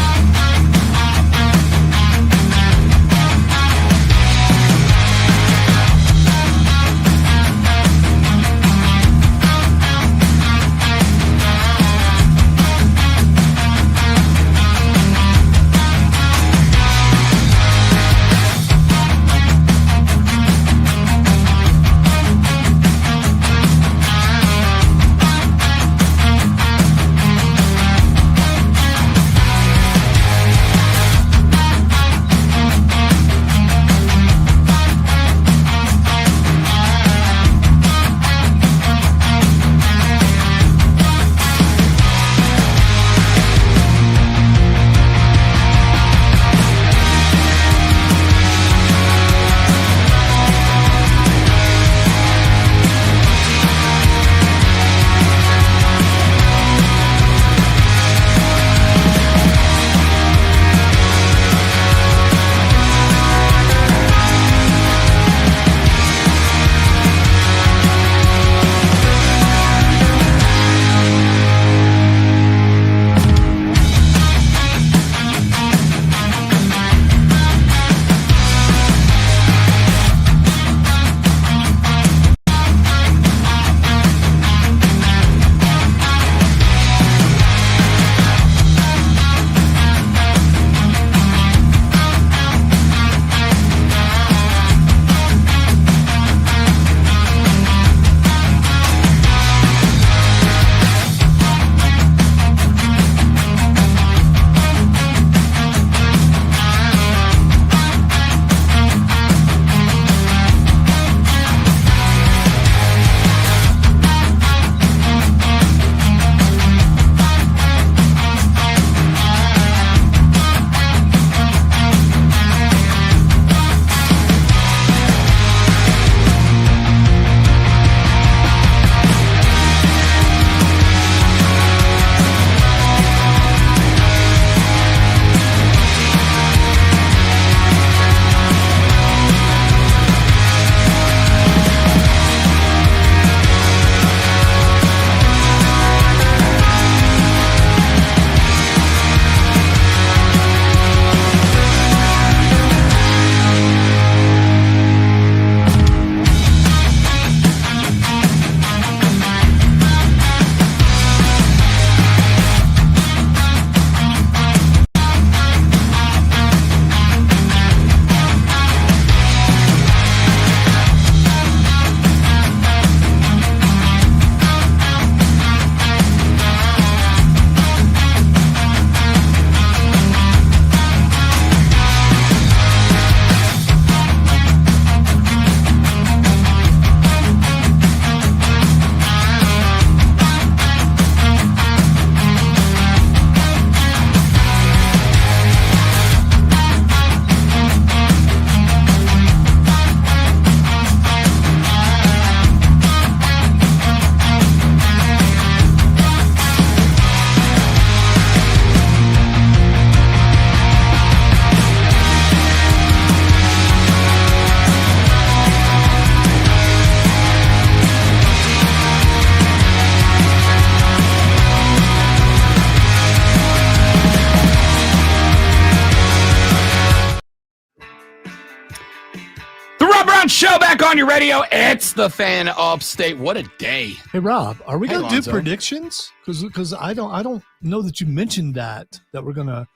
Brown Show back on your radio. It's the Fan Upstate. What a day. Hey, Rob, are we Hey, going to do Lonzo. predictions? Because I don't know that you mentioned that we're going to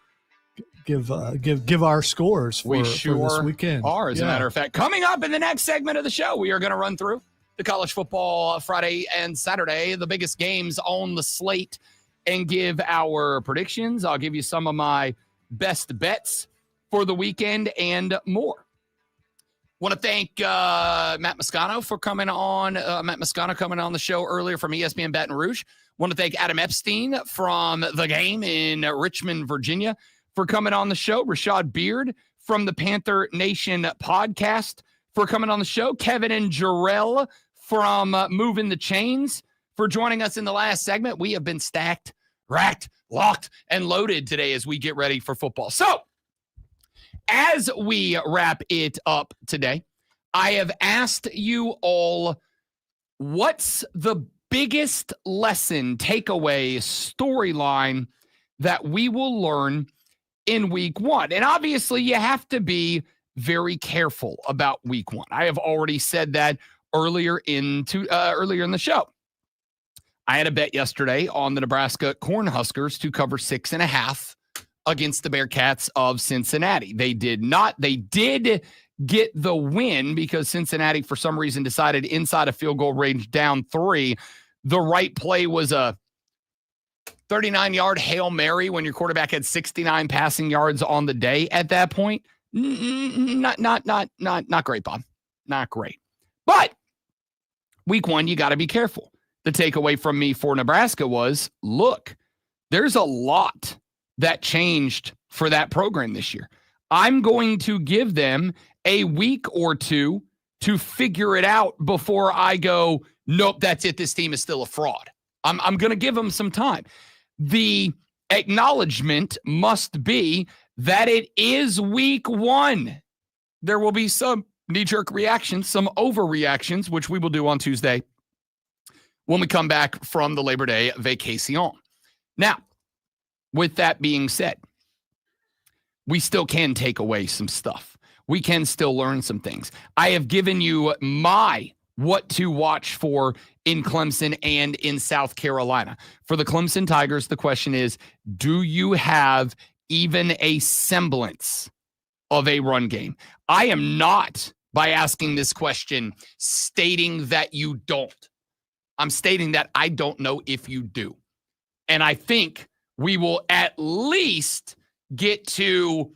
give our scores for this weekend. Are, as a matter of fact. Coming up in the next segment of the show, we are going to run through the college football Friday and Saturday, the biggest games on the slate, and give our predictions. I'll give you some of my best bets for the weekend and more. Want to thank Matt Moscano for coming on. Matt Moscano coming on the show earlier from ESPN Baton Rouge. Want to thank Adam Epstein from The Game in Richmond, Virginia, for coming on the show. Rashad Beard from the Panther Nation podcast for coming on the show. Kevin and Jarrell from Moving the Chains for joining us in the last segment. We have been stacked, racked, locked, and loaded today as we get ready for football. So, as we wrap it up today, I have asked you all, what's the biggest lesson, takeaway, storyline that we will learn in week one? And obviously, you have to be very careful about week one. I have already said that earlier in the show. I had a bet yesterday on the Nebraska Cornhuskers to cover 6.5 against the Bearcats of Cincinnati. They did not. They did get the win because Cincinnati, for some reason, decided inside a field goal range down 3. The right play was a 39-yard Hail Mary when your quarterback had 69 passing yards on the day at that point. Not great, Bob. Not great. But week one, you got to be careful. The takeaway from me for Nebraska was, look, there's a lot that changed for that program this year. I'm going to give them a week or two to figure it out before I go, nope, that's it. This team is still a fraud. I'm going to give them some time. The acknowledgement must be that it is week one. There will be some knee-jerk reactions, some overreactions, which we will do on Tuesday when we come back from the Labor Day vacation. Now, with that being said, we still can take away some stuff. We can still learn some things. I have given you my what to watch for in Clemson and in South Carolina. For the Clemson Tigers, the question is, do you have even a semblance of a run game? I am not, by asking this question, stating that you don't. I'm stating that I don't know if you do. And I think we will at least get to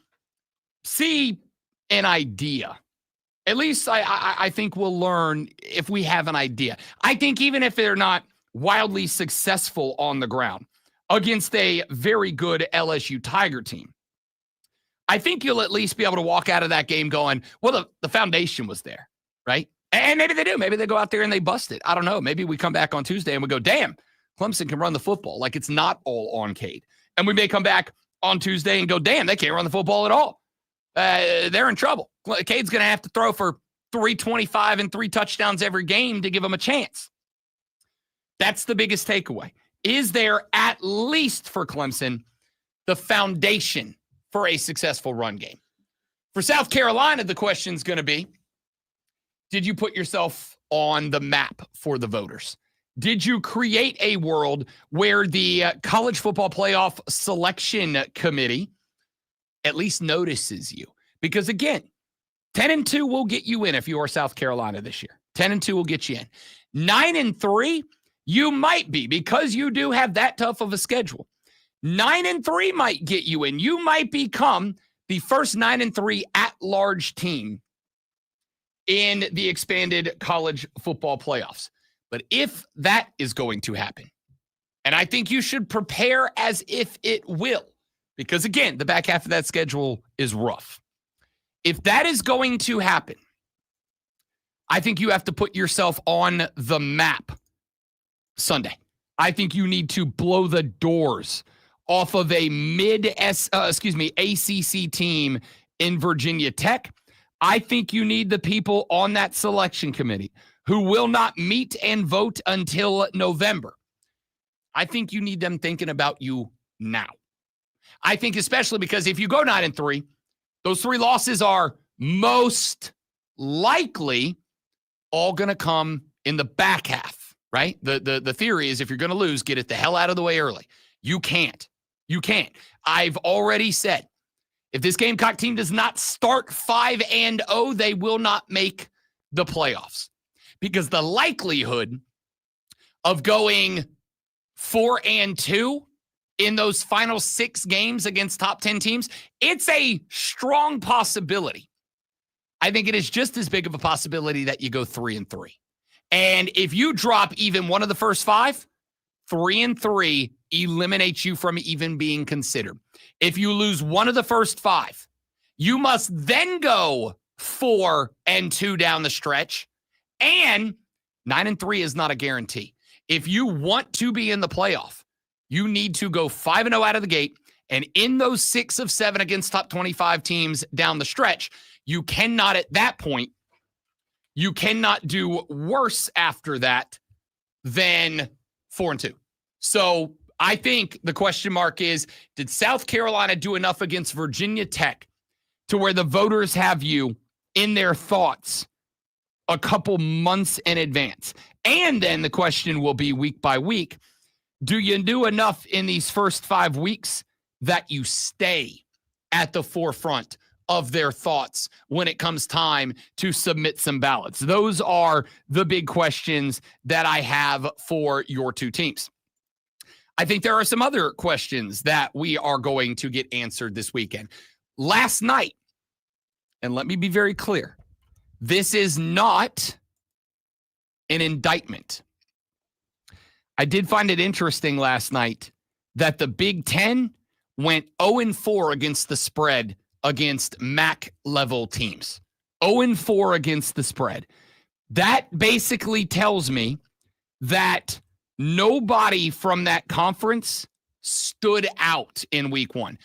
see an idea. At least I think we'll learn if we have an idea. I think even if they're not wildly successful on the ground against a very good LSU Tiger team, I think you'll at least be able to walk out of that game going, well, the foundation was there, right? And maybe they do. Maybe they go out there and they bust it. I don't know. Maybe we come back on Tuesday and we go, damn, Clemson can run the football. Like, it's not all on Cade. And we may come back on Tuesday and go, damn, they can't run the football at all. They're in trouble. Cade's going to have to throw for 325 and 3 touchdowns every game to give them a chance. That's the biggest takeaway. Is there, at least for Clemson, the foundation for a successful run game? For South Carolina, the question's going to be, did you put yourself on the map for the voters? Did you create a world where the College Football Playoff Selection Committee at least notices you? Because again, 10-2 will get you in if you are South Carolina this year. 10-2 will get you in. 9-3, you might be, because you do have that tough of a schedule. 9-3 might get you in. You might become the first 9-3 at-large team in the expanded college football playoffs. But if that is going to happen, and I think you should prepare as if it will, because again, the back half of that schedule is rough. If that is going to happen, I think you have to put yourself on the map Sunday. I think you need to blow the doors off of a ACC team in Virginia Tech. I think you need the people on that selection committee who will not meet and vote until November. I think you need them thinking about you now. I think especially because if you go 9-3, those 3 losses are most likely all going to come in the back half, right? The theory is if you're going to lose, get it the hell out of the way early. You can't. I've already said, if this Gamecock team does not start 5-0, they will not make the playoffs, because the likelihood of going 4-2 in those final 6 games against top 10 teams, it's a strong possibility. I think it is just as big of a possibility that you go 3-3. And if you drop even one of the first 5, 3-3 eliminates you from even being considered. If you lose one of the first 5, you must then go 4-2 down the stretch. And 9-3 is not a guarantee. If you want to be in the playoff, you need to go 5-0 out of the gate. And in those 6 of 7 against top 25 teams down the stretch, you cannot at that point, you cannot do worse after that than 4-2. So I think the question mark is, did South Carolina do enough against Virginia Tech to where the voters have you in their thoughts a couple months in advance? And then the question will be week by week, do you do enough in these first 5 weeks that you stay at the forefront of their thoughts when it comes time to submit some ballots? Those are the big questions that I have for your 2 teams. I think there are some other questions that we are going to get answered this weekend. Last night, and let me be very clear, this is not an indictment. I did find it interesting last night that the Big Ten went 0-4 against the spread against MAC level teams. 0-4 against the spread. That basically tells me that nobody from that conference stood out in week 1.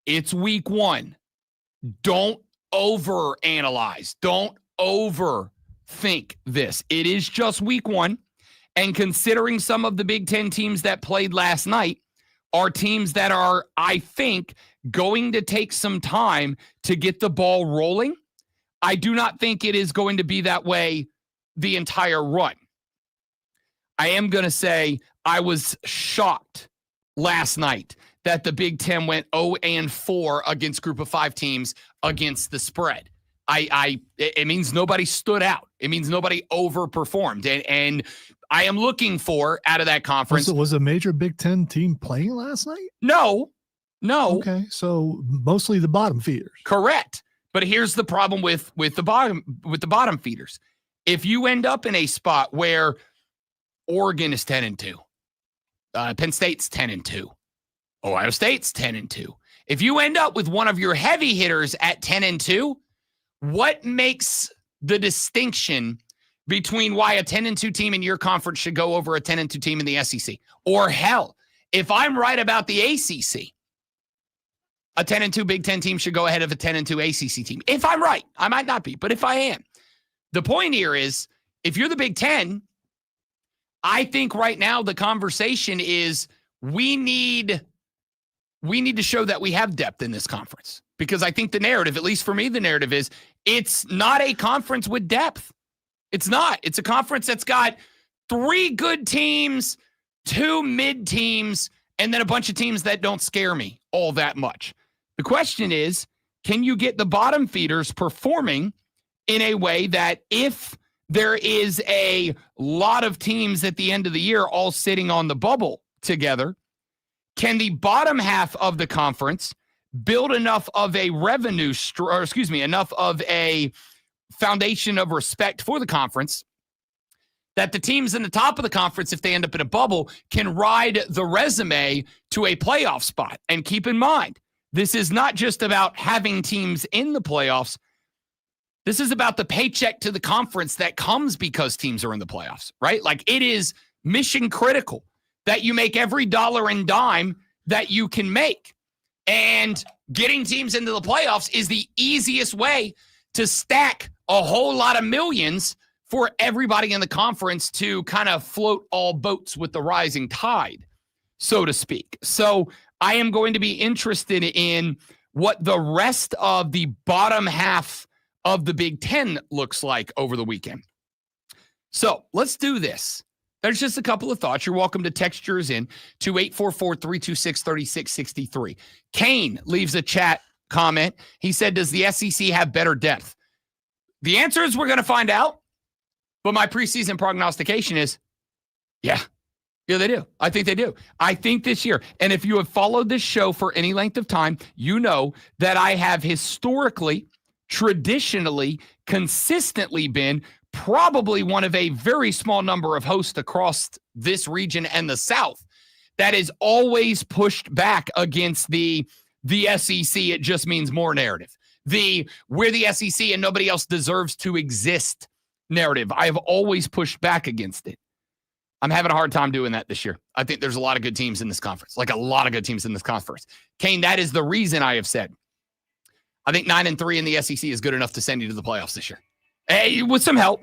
It's week 1. Don't overanalyze. Don't overthink this. It is just week 1. And considering some of the Big Ten teams that played last night are teams that are, I think, going to take some time to get the ball rolling, I do not think it is going to be that way the entire run. I am going to say I was shocked last night that the Big Ten went 0-4 against group of 5 teams against the spread. It means nobody stood out. It means nobody overperformed. And I am looking for out of that conference. Was a major Big Ten team playing last night? No. Okay, so mostly the bottom feeders. Correct. But here's the problem with the bottom feeders. If you end up in a spot where Oregon is 10-2, Penn State's 10-2, Ohio State's 10-2. If you end up with one of your heavy hitters at 10-2, what makes the distinction between why a 10-2 team in your conference should go over a 10-2 team in the SEC? Or hell, if I'm right about the ACC, a 10-2 Big Ten team should go ahead of a 10-2 ACC team. If I'm right, I might not be, but if I am, the point here is, if you're the Big Ten, I think right now the conversation is we need to show that we have depth in this conference, because I think the narrative, at least for me, the narrative is it's not a conference with depth. It's not. It's a conference that's got 3 good teams, 2 mid teams, and then a bunch of teams that don't scare me all that much. The question is, can you get the bottom feeders performing in a way that if there is a lot of teams at the end of the year all sitting on the bubble together, can the bottom half of the conference build enough of a enough of a foundation of respect for the conference that the teams in the top of the conference, if they end up in a bubble, can ride the resume to a playoff spot? And keep in mind, this is not just about having teams in the playoffs. This is about the paycheck to the conference that comes because teams are in the playoffs, right? Like, it is mission critical that you make every dollar and dime that you can make. And getting teams into the playoffs is the easiest way to stack a whole lot of millions for everybody in the conference to kind of float all boats with the rising tide, so to speak. So I am going to be interested in what the rest of the bottom half of the Big Ten looks like over the weekend. So let's do this. There's just a couple of thoughts. You're welcome to text yours in to 844-326-3663. Kane leaves a chat comment. He said, does the SEC have better depth? The answer is we're going to find out. But my preseason prognostication is, yeah, they do. I think they do. I think this year, and if you have followed this show for any length of time, you know that I have historically, traditionally, consistently been probably one of a very small number of hosts across this region and the South that is always pushed back against the SEC. It just means more narrative. We're the SEC and nobody else deserves to exist narrative. I have always pushed back against it. I'm having a hard time doing that this year. I think there's a lot of good teams in this conference, like a lot of good teams in this conference. Kane, that is the reason I have said, I think 9-3 in the SEC is good enough to send you to the playoffs this year. Hey, with some help.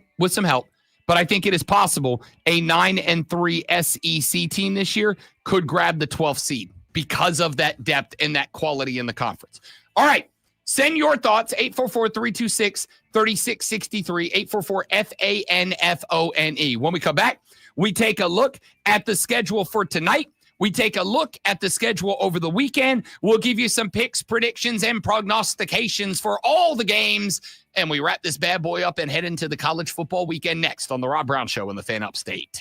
But I think it is possible a 9-3 SEC team this year could grab the 12th seed because of that depth and that quality in the conference. All right. Send your thoughts, 844-326-3663, 844-FANFONE. When we come back, we take a look at the schedule for tonight. We take a look at the schedule over the weekend. We'll give you some picks, predictions, and prognostications for all the games. And we wrap this bad boy up and head into the college football weekend next on the Rob Brown Show on the Fan Upstate.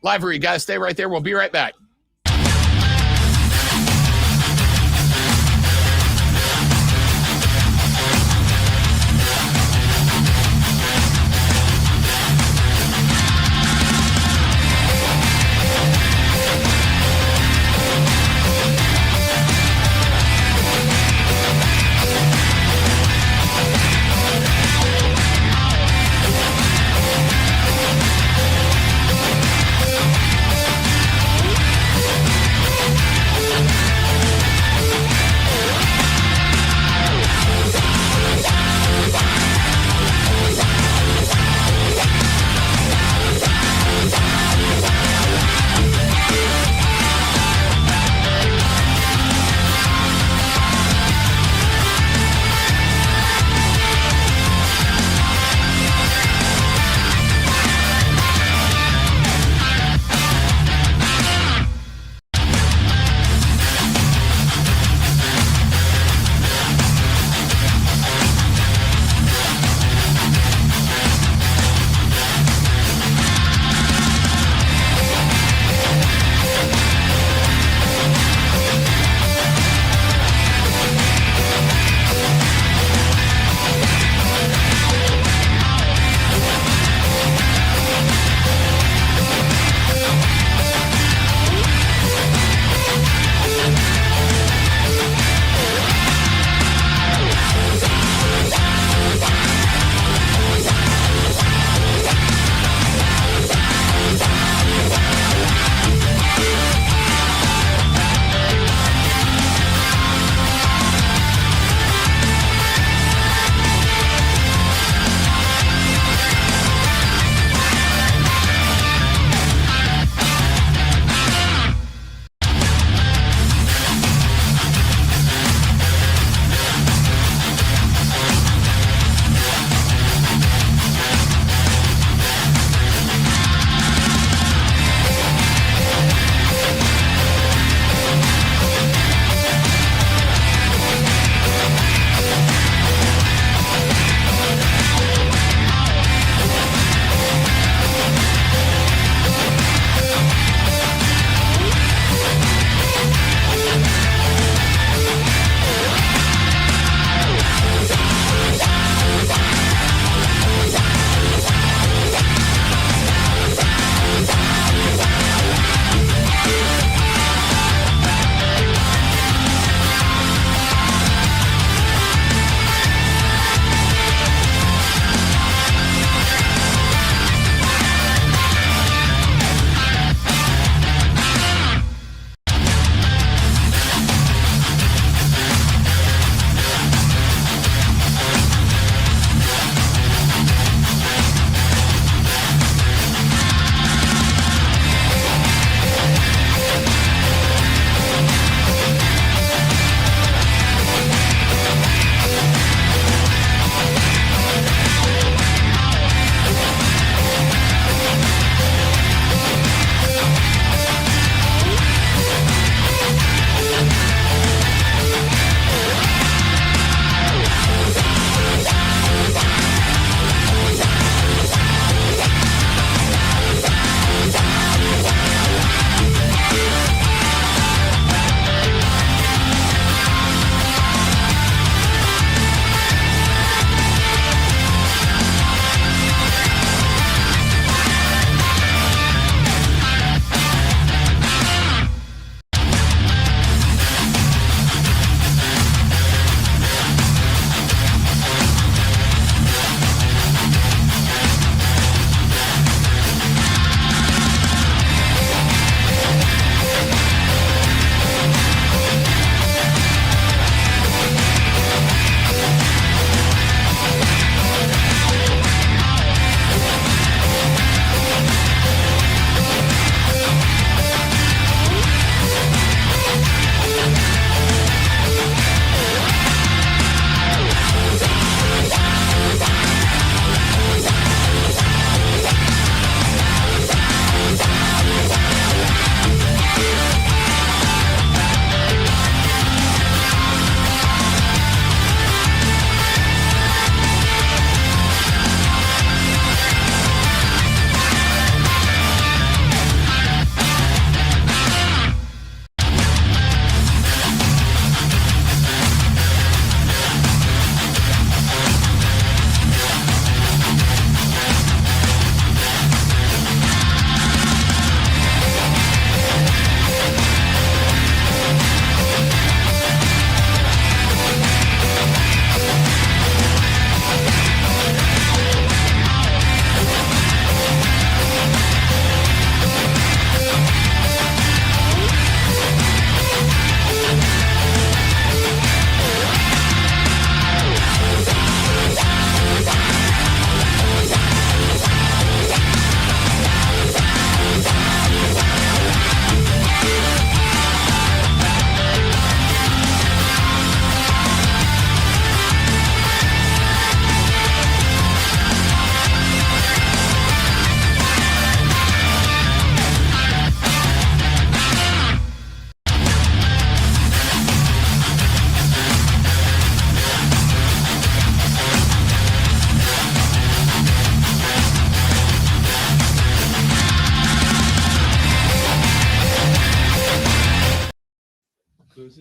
Live for you guys. Stay right there. We'll be right back.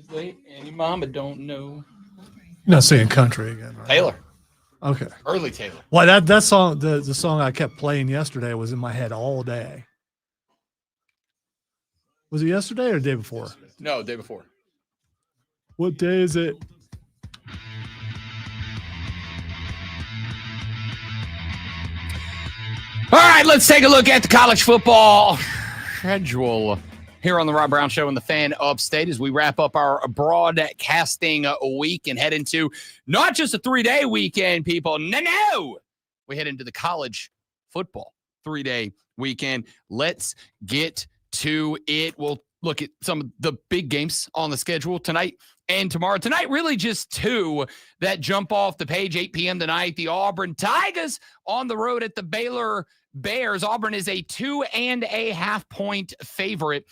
Too late. Any mama don't know. You're not saying country again, right? Taylor. Okay. Early Taylor. Well, that song, the song I kept playing yesterday was in my head all day. Was it yesterday or the day before? No, day before. What day is it? All right, let's take a look at the college football schedule here on the Rob Brown Show and the Fan Upstate as we wrap up our broadcasting week and head into not just a 3-day weekend, people. No. We head into the college football 3-day weekend. Let's get to it. We'll look at some of the big games on the schedule tonight and tomorrow. Tonight, really just two that jump off the page. 8 p.m. tonight, the Auburn Tigers on the road at the Baylor Bears. Auburn is a 2.5 point favorite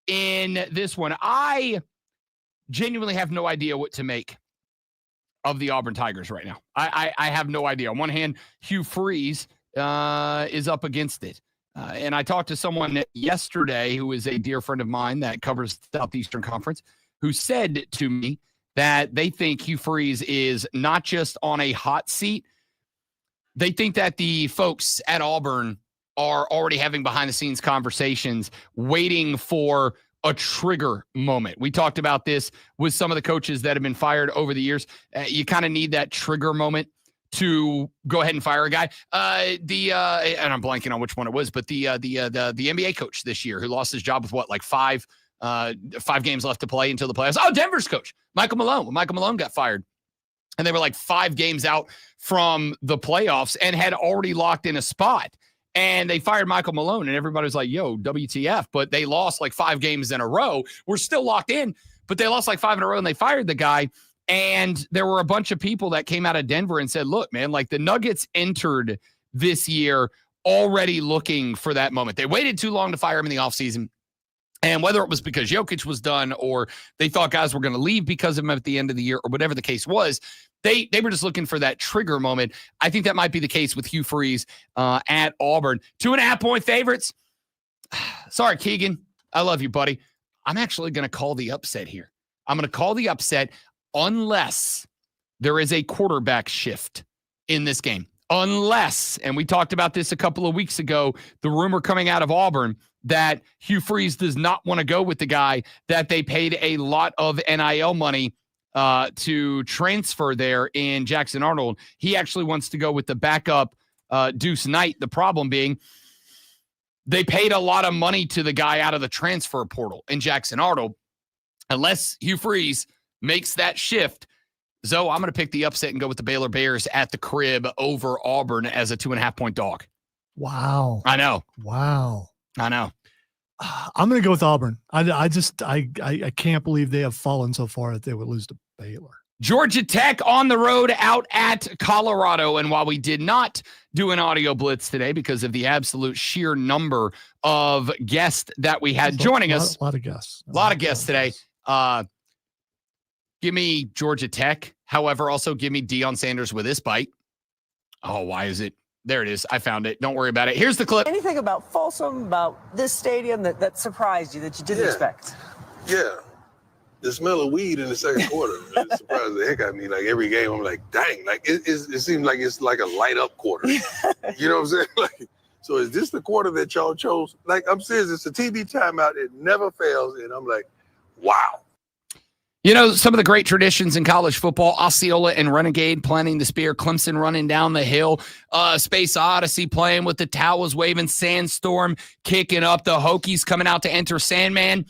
in this one. I genuinely have no idea what to make of the Auburn Tigers right now. I have no idea. On one hand, Hugh Freeze is up against it. And I talked to someone yesterday who is a dear friend of mine that covers the Southeastern Conference, who said to me that they think Hugh Freeze is not just on a hot seat. They think that the folks at Auburn are already having behind-the-scenes conversations, waiting for a trigger moment. We talked about this with some of the coaches that have been fired over the years. You kind of need that trigger moment to go ahead and fire a guy. And I'm blanking on which one it was, but the NBA coach this year who lost his job with what, like five games left to play until the playoffs. Oh, Denver's coach, Michael Malone. When Michael Malone got fired, and they were like 5 games out from the playoffs and had already locked in a spot. And they fired Michael Malone, and everybody was like, yo, WTF. But they lost like 5 games in a row. We're still locked in, but they lost like 5 in a row, and they fired the guy. And there were a bunch of people that came out of Denver and said, look, man, like the Nuggets entered this year already looking for that moment. They waited too long to fire him in the offseason. And whether it was because Jokic was done or they thought guys were going to leave because of him at the end of the year or whatever the case was, they were just looking for that trigger moment. I think that might be the case with Hugh Freeze at Auburn. 2.5 point favorites. Sorry, Keegan. I love you, buddy. I'm actually going to call the upset here. I'm going to call the upset unless there is a quarterback shift in this game. Unless, and we talked about this a couple of weeks ago, the rumor coming out of Auburn that Hugh Freeze does not want to go with the guy that they paid a lot of NIL money to transfer there in Jackson Arnold. He actually wants to go with the backup Deuce Knight. The problem being they paid a lot of money to the guy out of the transfer portal in Jackson Arnold. Unless Hugh Freeze makes that shift, Zoe, I'm going to pick the upset and go with the Baylor Bears at the crib over Auburn as a 2.5 point dog. Wow. I know. Wow. I know. I'm going to go with Auburn. I can't believe they have fallen so far that they would lose to Baylor. Georgia Tech on the road out at Colorado. And while we did not do an audio blitz today because of the absolute sheer number of guests that we had joining us. A lot of guests. A lot of guests today. Give me Georgia Tech. However, also give me Deion Sanders with this bite. Oh, why is it? There it is. I found it. Don't worry about it. Here's the clip. Anything about Folsom, about this stadium that surprised you, that you didn't expect? Yeah. The smell of weed in the second quarter it surprised the heck out of me. Like every game, I'm like, dang, like it seems like it's like a light up quarter. You know what I'm saying? Like, so is this the quarter that y'all chose? Like, I'm serious. It's a TV timeout. It never fails. And I'm like, wow. You know, some of the great traditions in college football, Osceola and Renegade planting the spear, Clemson running down the hill, Space Odyssey playing with the towels waving, Sandstorm kicking up, the Hokies coming out to enter Sandman,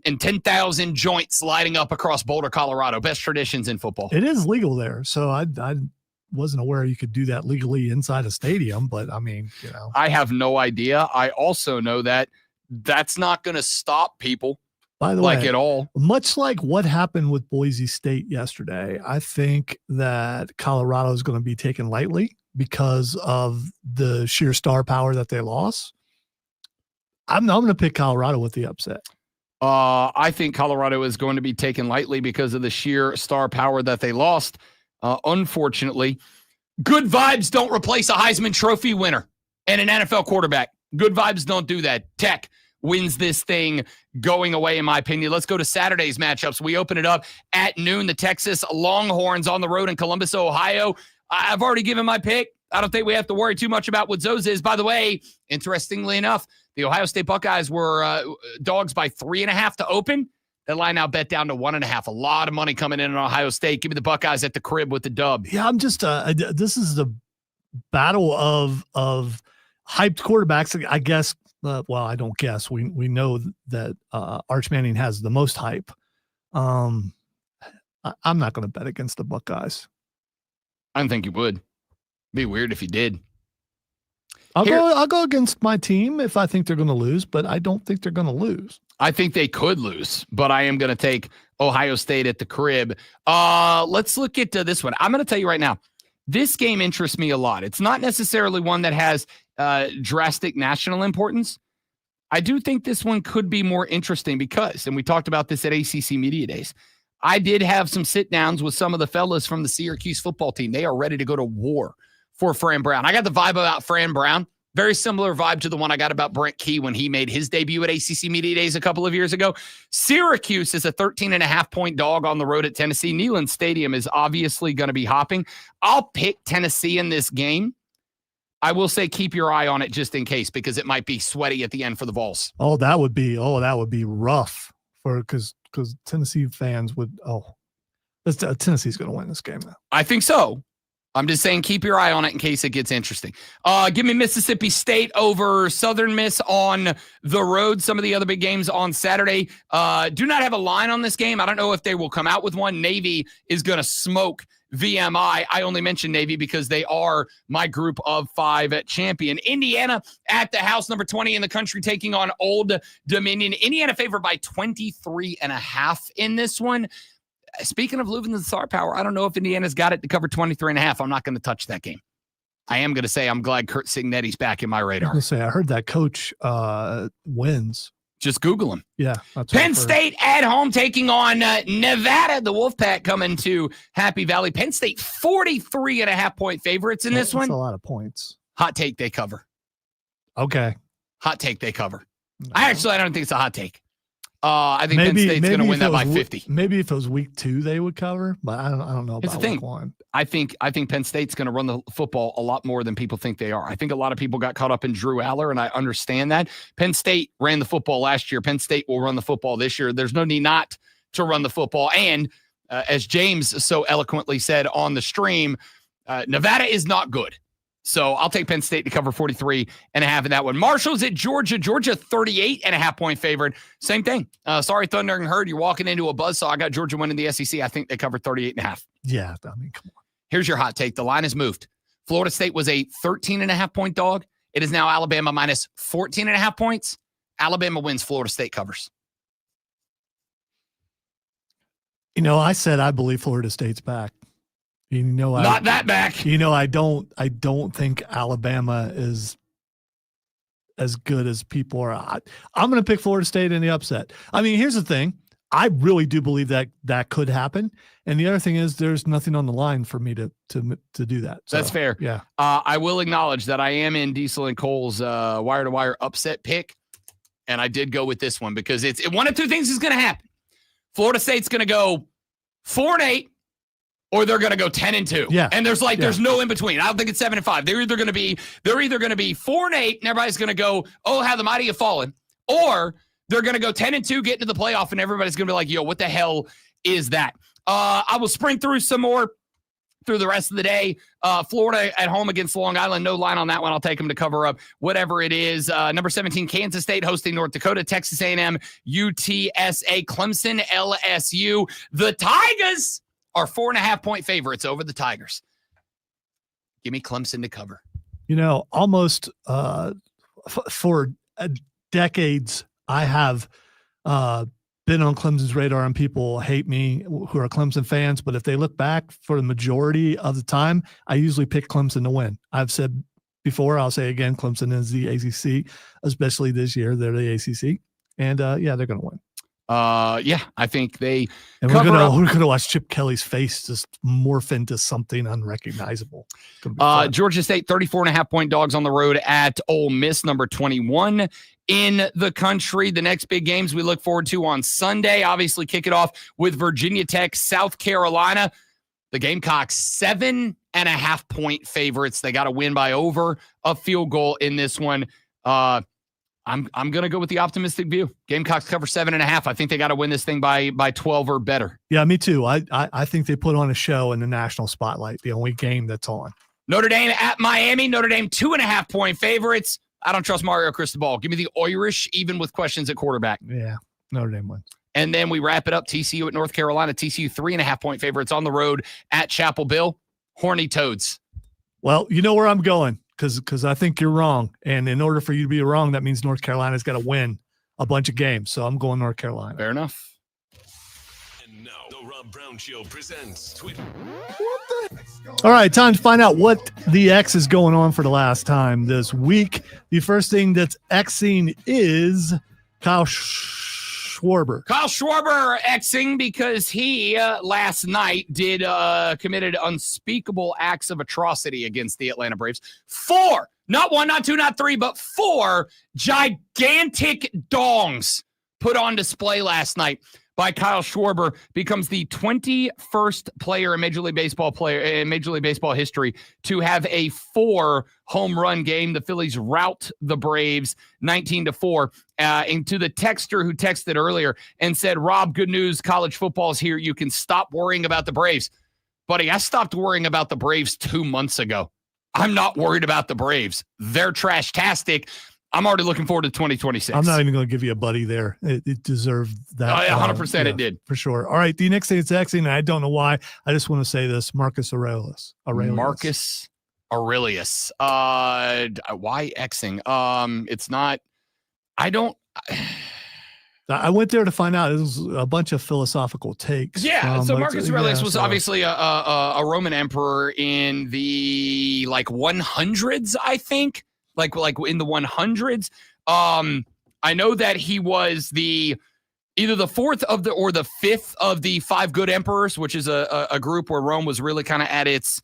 and 10,000 joints lighting up across Boulder, Colorado. Best traditions in football. It is legal there. So I wasn't aware you could do that legally inside a stadium, but I mean, you know. I have no idea. I also know that that's not going to stop people. By the way, at all. Much like what happened with Boise State yesterday, I think that Colorado is going to be taken lightly because of the sheer star power that they lost. I'm going to pick Colorado with the upset. I think Colorado is going to be taken lightly because of the sheer star power that they lost. Unfortunately, good vibes don't replace a Heisman Trophy winner and an NFL quarterback. Good vibes don't do that. Tech wins this thing going away, in my opinion. Let's go to Saturday's matchups. We open it up at noon. The Texas Longhorns on the road in Columbus, Ohio. I've already given my pick. I don't think we have to worry too much about what Zoe's is. By the way, interestingly enough, the Ohio State Buckeyes were dogs by 3.5 to open. That line now bet down to 1.5. A lot of money coming in on Ohio State. Give me the Buckeyes at the crib with the dub. Yeah, I'm just this is the battle of hyped quarterbacks. I guess. Well, I don't guess. We know that Arch Manning has the most hype. I'm not going to bet against the Buckeyes. I don't think you would. Be weird if you did. I'll go against my team if I think they're going to lose, but I don't think they're going to lose. I think they could lose, but I am going to take Ohio State at the crib. Let's look at this one. I'm going to tell you right now, this game interests me a lot. It's not necessarily one that has drastic national importance. I do think this one could be more interesting because, and we talked about this at ACC Media Days, I did have some sit-downs with some of the fellas from the Syracuse football team. They are ready to go to war for Fran Brown. I got the vibe about Fran Brown. Very similar vibe to the one I got about Brent Key when he made his debut at ACC Media Days a couple of years ago. Syracuse is a 13.5-point dog on the road at Tennessee. Neyland Stadium is obviously going to be hopping. I'll pick Tennessee in this game. I will say keep your eye on it just in case because it might be sweaty at the end for the Vols. That would be rough because Tennessee fans would. Tennessee's going to win this game now. I think so. I'm just saying keep your eye on it in case it gets interesting. Give me Mississippi State over Southern Miss on the road. Some of the other big games on Saturday. Do not have a line on this game. I don't know if they will come out with one. Navy is going to smoke VMI. I only mention Navy because they are my group of 5 champion. Indiana at the house, number 20 in the country, taking on Old Dominion. Indiana favored by 23.5 in this one. Speaking of losing the star power, I don't know if Indiana's got it to cover 23.5. I'm not going to touch that game. I am going to say I'm glad Kurt Cignetti's back in my radar. I heard that coach wins. Just Google him. Yeah. That's Penn State at home taking on Nevada. The Wolfpack coming to Happy Valley. Penn State 43.5-point favorites in this one. That's a lot of points. Hot take, they cover. Okay. Hot take, they cover. No. I don't think it's a hot take. I think Penn State's going to win that by 50. Maybe if it was week 2, they would cover, but I don't know about week 1. I think Penn State's going to run the football a lot more than people think they are. I think a lot of people got caught up in Drew Aller, and I understand that. Penn State ran the football last year. Penn State will run the football this year. There's no need not to run the football. And as James so eloquently said on the stream, Nevada is not good. So I'll take Penn State to cover 43.5 in that one. Marshall's at Georgia. Georgia 38.5-point favorite. Same thing. Sorry, Thunder and Herd. You're walking into a buzzsaw. I got Georgia winning the SEC. I think they covered 38.5. Yeah, I mean, come on. Here's your hot take. The line has moved. Florida State was a 13.5-point dog. It is now Alabama minus 14.5 points. Alabama wins. Florida State covers. I said I believe Florida State's back. Not that back. I don't think Alabama is as good as people are. I'm going to pick Florida State in the upset. I mean, here's the thing. I really do believe that could happen. And the other thing is there's nothing on the line for me to do that. So, that's fair. Yeah. I will acknowledge that I am in Diesel and Cole's wire-to-wire upset pick. And I did go with this one because it's one of two things is going to happen. Florida State's going to go 4-8. Or they're going to go 10-2. Yeah. And there's no in between. I don't think it's 7-5. They're either going to be 4-8 and everybody's going to go, oh, how the mighty have fallen. Or they're going to go 10-2, get into the playoff, and everybody's going to be like, yo, what the hell is that? I will sprint through some more through the rest of the day. Florida at home against Long Island. No line on that one. I'll take them to cover up whatever it is. Number 17, Kansas State hosting North Dakota. Texas A&M, UTSA, Clemson, LSU. The Tigers are 4.5-point favorites over the Tigers. Give me Clemson to cover. Almost for decades, I have been on Clemson's radar, and people hate me who are Clemson fans. But if they look back for the majority of the time, I usually pick Clemson to win. I've said before, I'll say again, Clemson is the ACC, especially this year. They're the ACC. And, they're going to win. I think they and we're gonna watch Chip Kelly's face just morph into something unrecognizable. Georgia State 34.5-point dogs on the road at Ole Miss, number 21 in the country. The next big games we look forward to on Sunday. Obviously, kick it off with Virginia Tech, South Carolina. The Gamecocks 7.5-point favorites. They got to win by over a field goal in this one. I'm going to go with the optimistic view. Gamecocks cover 7.5. I think they got to win this thing by 12 or better. Yeah, me too. I think they put on a show in the national spotlight, the only game that's on. Notre Dame at Miami. Notre Dame 2.5-point favorites. I don't trust Mario Cristobal. Give me the Irish, even with questions at quarterback. Yeah, Notre Dame wins. And then we wrap it up. TCU at North Carolina. TCU 3.5-point favorites on the road at Chapel Bill. Horny Toads. Well, you know where I'm going because I think you're wrong. And in order for you to be wrong, that means North Carolina's got to win a bunch of games. So I'm going North Carolina. Fair enough. And now the Rob Brown Show presents Twitter. All right, time to find out what the X is going on for the last time this week. The first thing that's Xing is Kyle Schwarber. Kyle Schwarber Xing because he last night committed unspeakable acts of atrocity against the Atlanta Braves. 4, not 1, not 2, not 3, but 4 gigantic dongs put on display last night by Kyle Schwarber. Becomes the 21st player in Major League Baseball history to have a 4 home run game. The Phillies rout the Braves 19-4. And to the texter who texted earlier and said, Rob, good news, college football's here. You can stop worrying about the Braves. Buddy, I stopped worrying about the Braves 2 months ago. I'm not worried about the Braves. They're trash-tastic. I'm already looking forward to 2026. I'm not even going to give you a buddy there. It deserved that. Oh, yeah, 100% it did. For sure. All right, the next thing it's Xing, and I don't know why. I just want to say this, Marcus Aurelius. Marcus Aurelius. Why Xing? It's not, I went there to find out. It was a bunch of philosophical takes. Yeah, so Marcus Aurelius was obviously a Roman emperor in the 100s, I think. Like in the 100s. I know that he was either the 4th of or the 5th of the 5 good emperors, which is a group where Rome was really kind of at its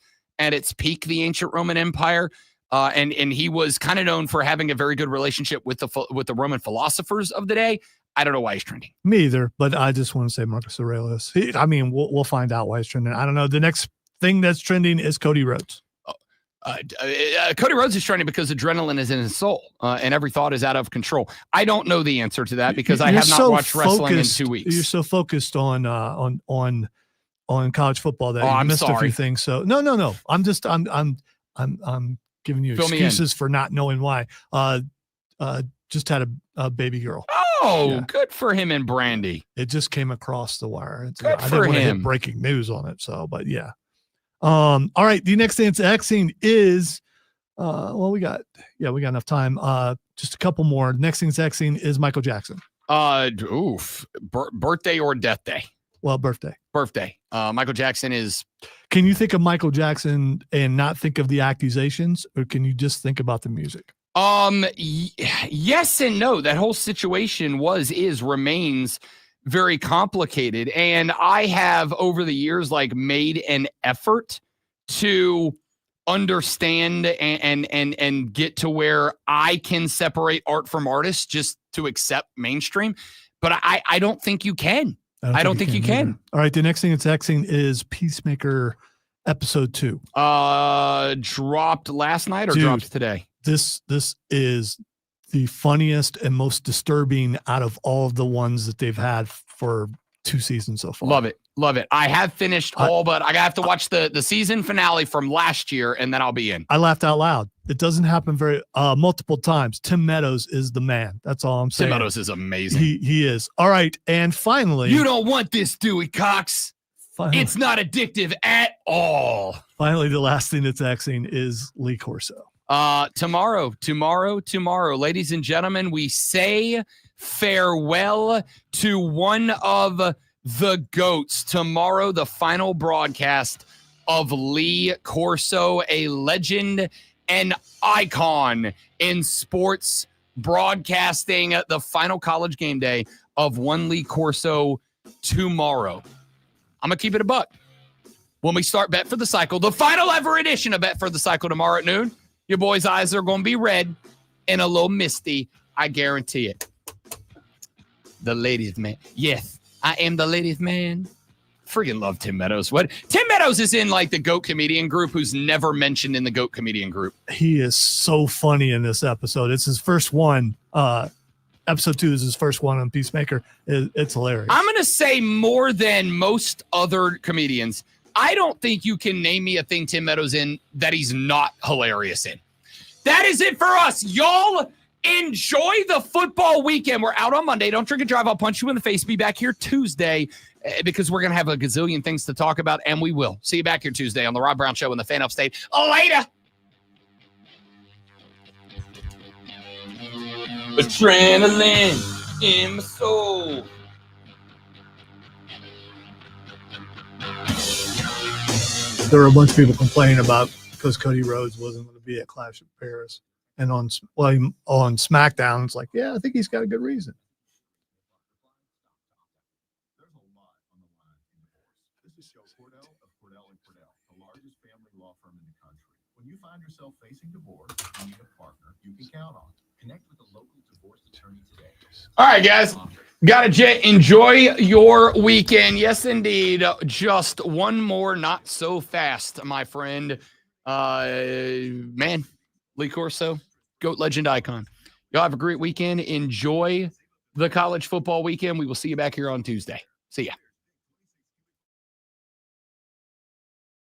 peak, the ancient Roman Empire. And he was kind of known for having a very good relationship with the Roman philosophers of the day. I don't know why he's trending. Me either, but I just want to say Marcus Aurelius. We'll find out why he's trending. I don't know. The next thing that's trending is Cody Rhodes. Cody Rhodes is trending because adrenaline is in his soul, and every thought is out of control. I don't know the answer to that because I have not watched wrestling in 2 weeks. You're so focused on college football that you missed a few things. So no. I'm giving you excuses for not knowing why. Just had a baby girl. Oh, yeah. Good for him and Brandy. It just came across the wire. Good for him. I didn't want to hit breaking news on it. So, but yeah. All right. The next thing it's Xing is, we got enough time. Just a couple more. Next thing it's Xing is Michael Jackson. Birthday or death day? Well, birthday. Michael Jackson is. Can you think of Michael Jackson and not think of the accusations, or can you just think about the music? Yes and no. That whole situation remains very complicated. And I have over the years made an effort to understand and get to where I can separate art from artists just to accept mainstream. But I don't think you can. I don't think you can. All right. The next thing it's Xing is Peacemaker episode 2. Dropped last night or dropped today? This is the funniest and most disturbing out of all of the ones that they've had for 2 seasons so far. Love it. I have finished all, but I have to watch the season finale from last year, and then I'll be in. I laughed out loud. It doesn't happen very multiple times. Tim Meadows is the man. That's all I'm saying. Tim Meadows is amazing. He is. All right, and finally, you don't want this, Dewey Cox. It's not addictive at all. Finally, the last thing that's Xing is Lee Corso. Tomorrow, ladies and gentlemen, we say farewell to one of the GOATs. Tomorrow, the final broadcast of Lee Corso, a legend and icon in sports broadcasting. The final college game day of one Lee Corso tomorrow. I'm going to keep it a buck. When we start Bet for the Cycle, the final ever edition of Bet for the Cycle tomorrow at noon, your boys' eyes are going to be red and a little misty. I guarantee it. The ladies' man. Yes, I am the ladies' man. Freaking love Tim Meadows. What? Tim Meadows is in like the GOAT comedian group who's never mentioned in the GOAT comedian group. He is so funny in this episode. It's his first one. Episode 2 is his first one on Peacemaker. It's hilarious. I'm going to say more than most other comedians. I don't think you can name me a thing Tim Meadows in that he's not hilarious in. That is it for us. Y'all enjoy the football weekend. We're out on Monday. Don't drink and drive. I'll punch you in the face. Be back here Tuesday because we're going to have a gazillion things to talk about, and we will. See you back here Tuesday on the Rob Brown Show in the Fan Upstate. Later. Adrenaline in my soul. There were a bunch of people complaining about because Cody Rhodes wasn't going to be at Clash of Paris. And on SmackDown, it's like, yeah, I think he's got a good reason. There's a lot on the line in divorce. This is Cordell of Cordell & Cordell, the largest family law firm in the country. When you find yourself facing divorce, you need a partner you can count on. Connect with a local divorce attorney today. All right, guys. Got to enjoy your weekend. Yes, indeed. Just one more not so fast, my friend. Man, Lee Corso, GOAT legend icon. Y'all have a great weekend. Enjoy the college football weekend. We will see you back here on Tuesday. See ya.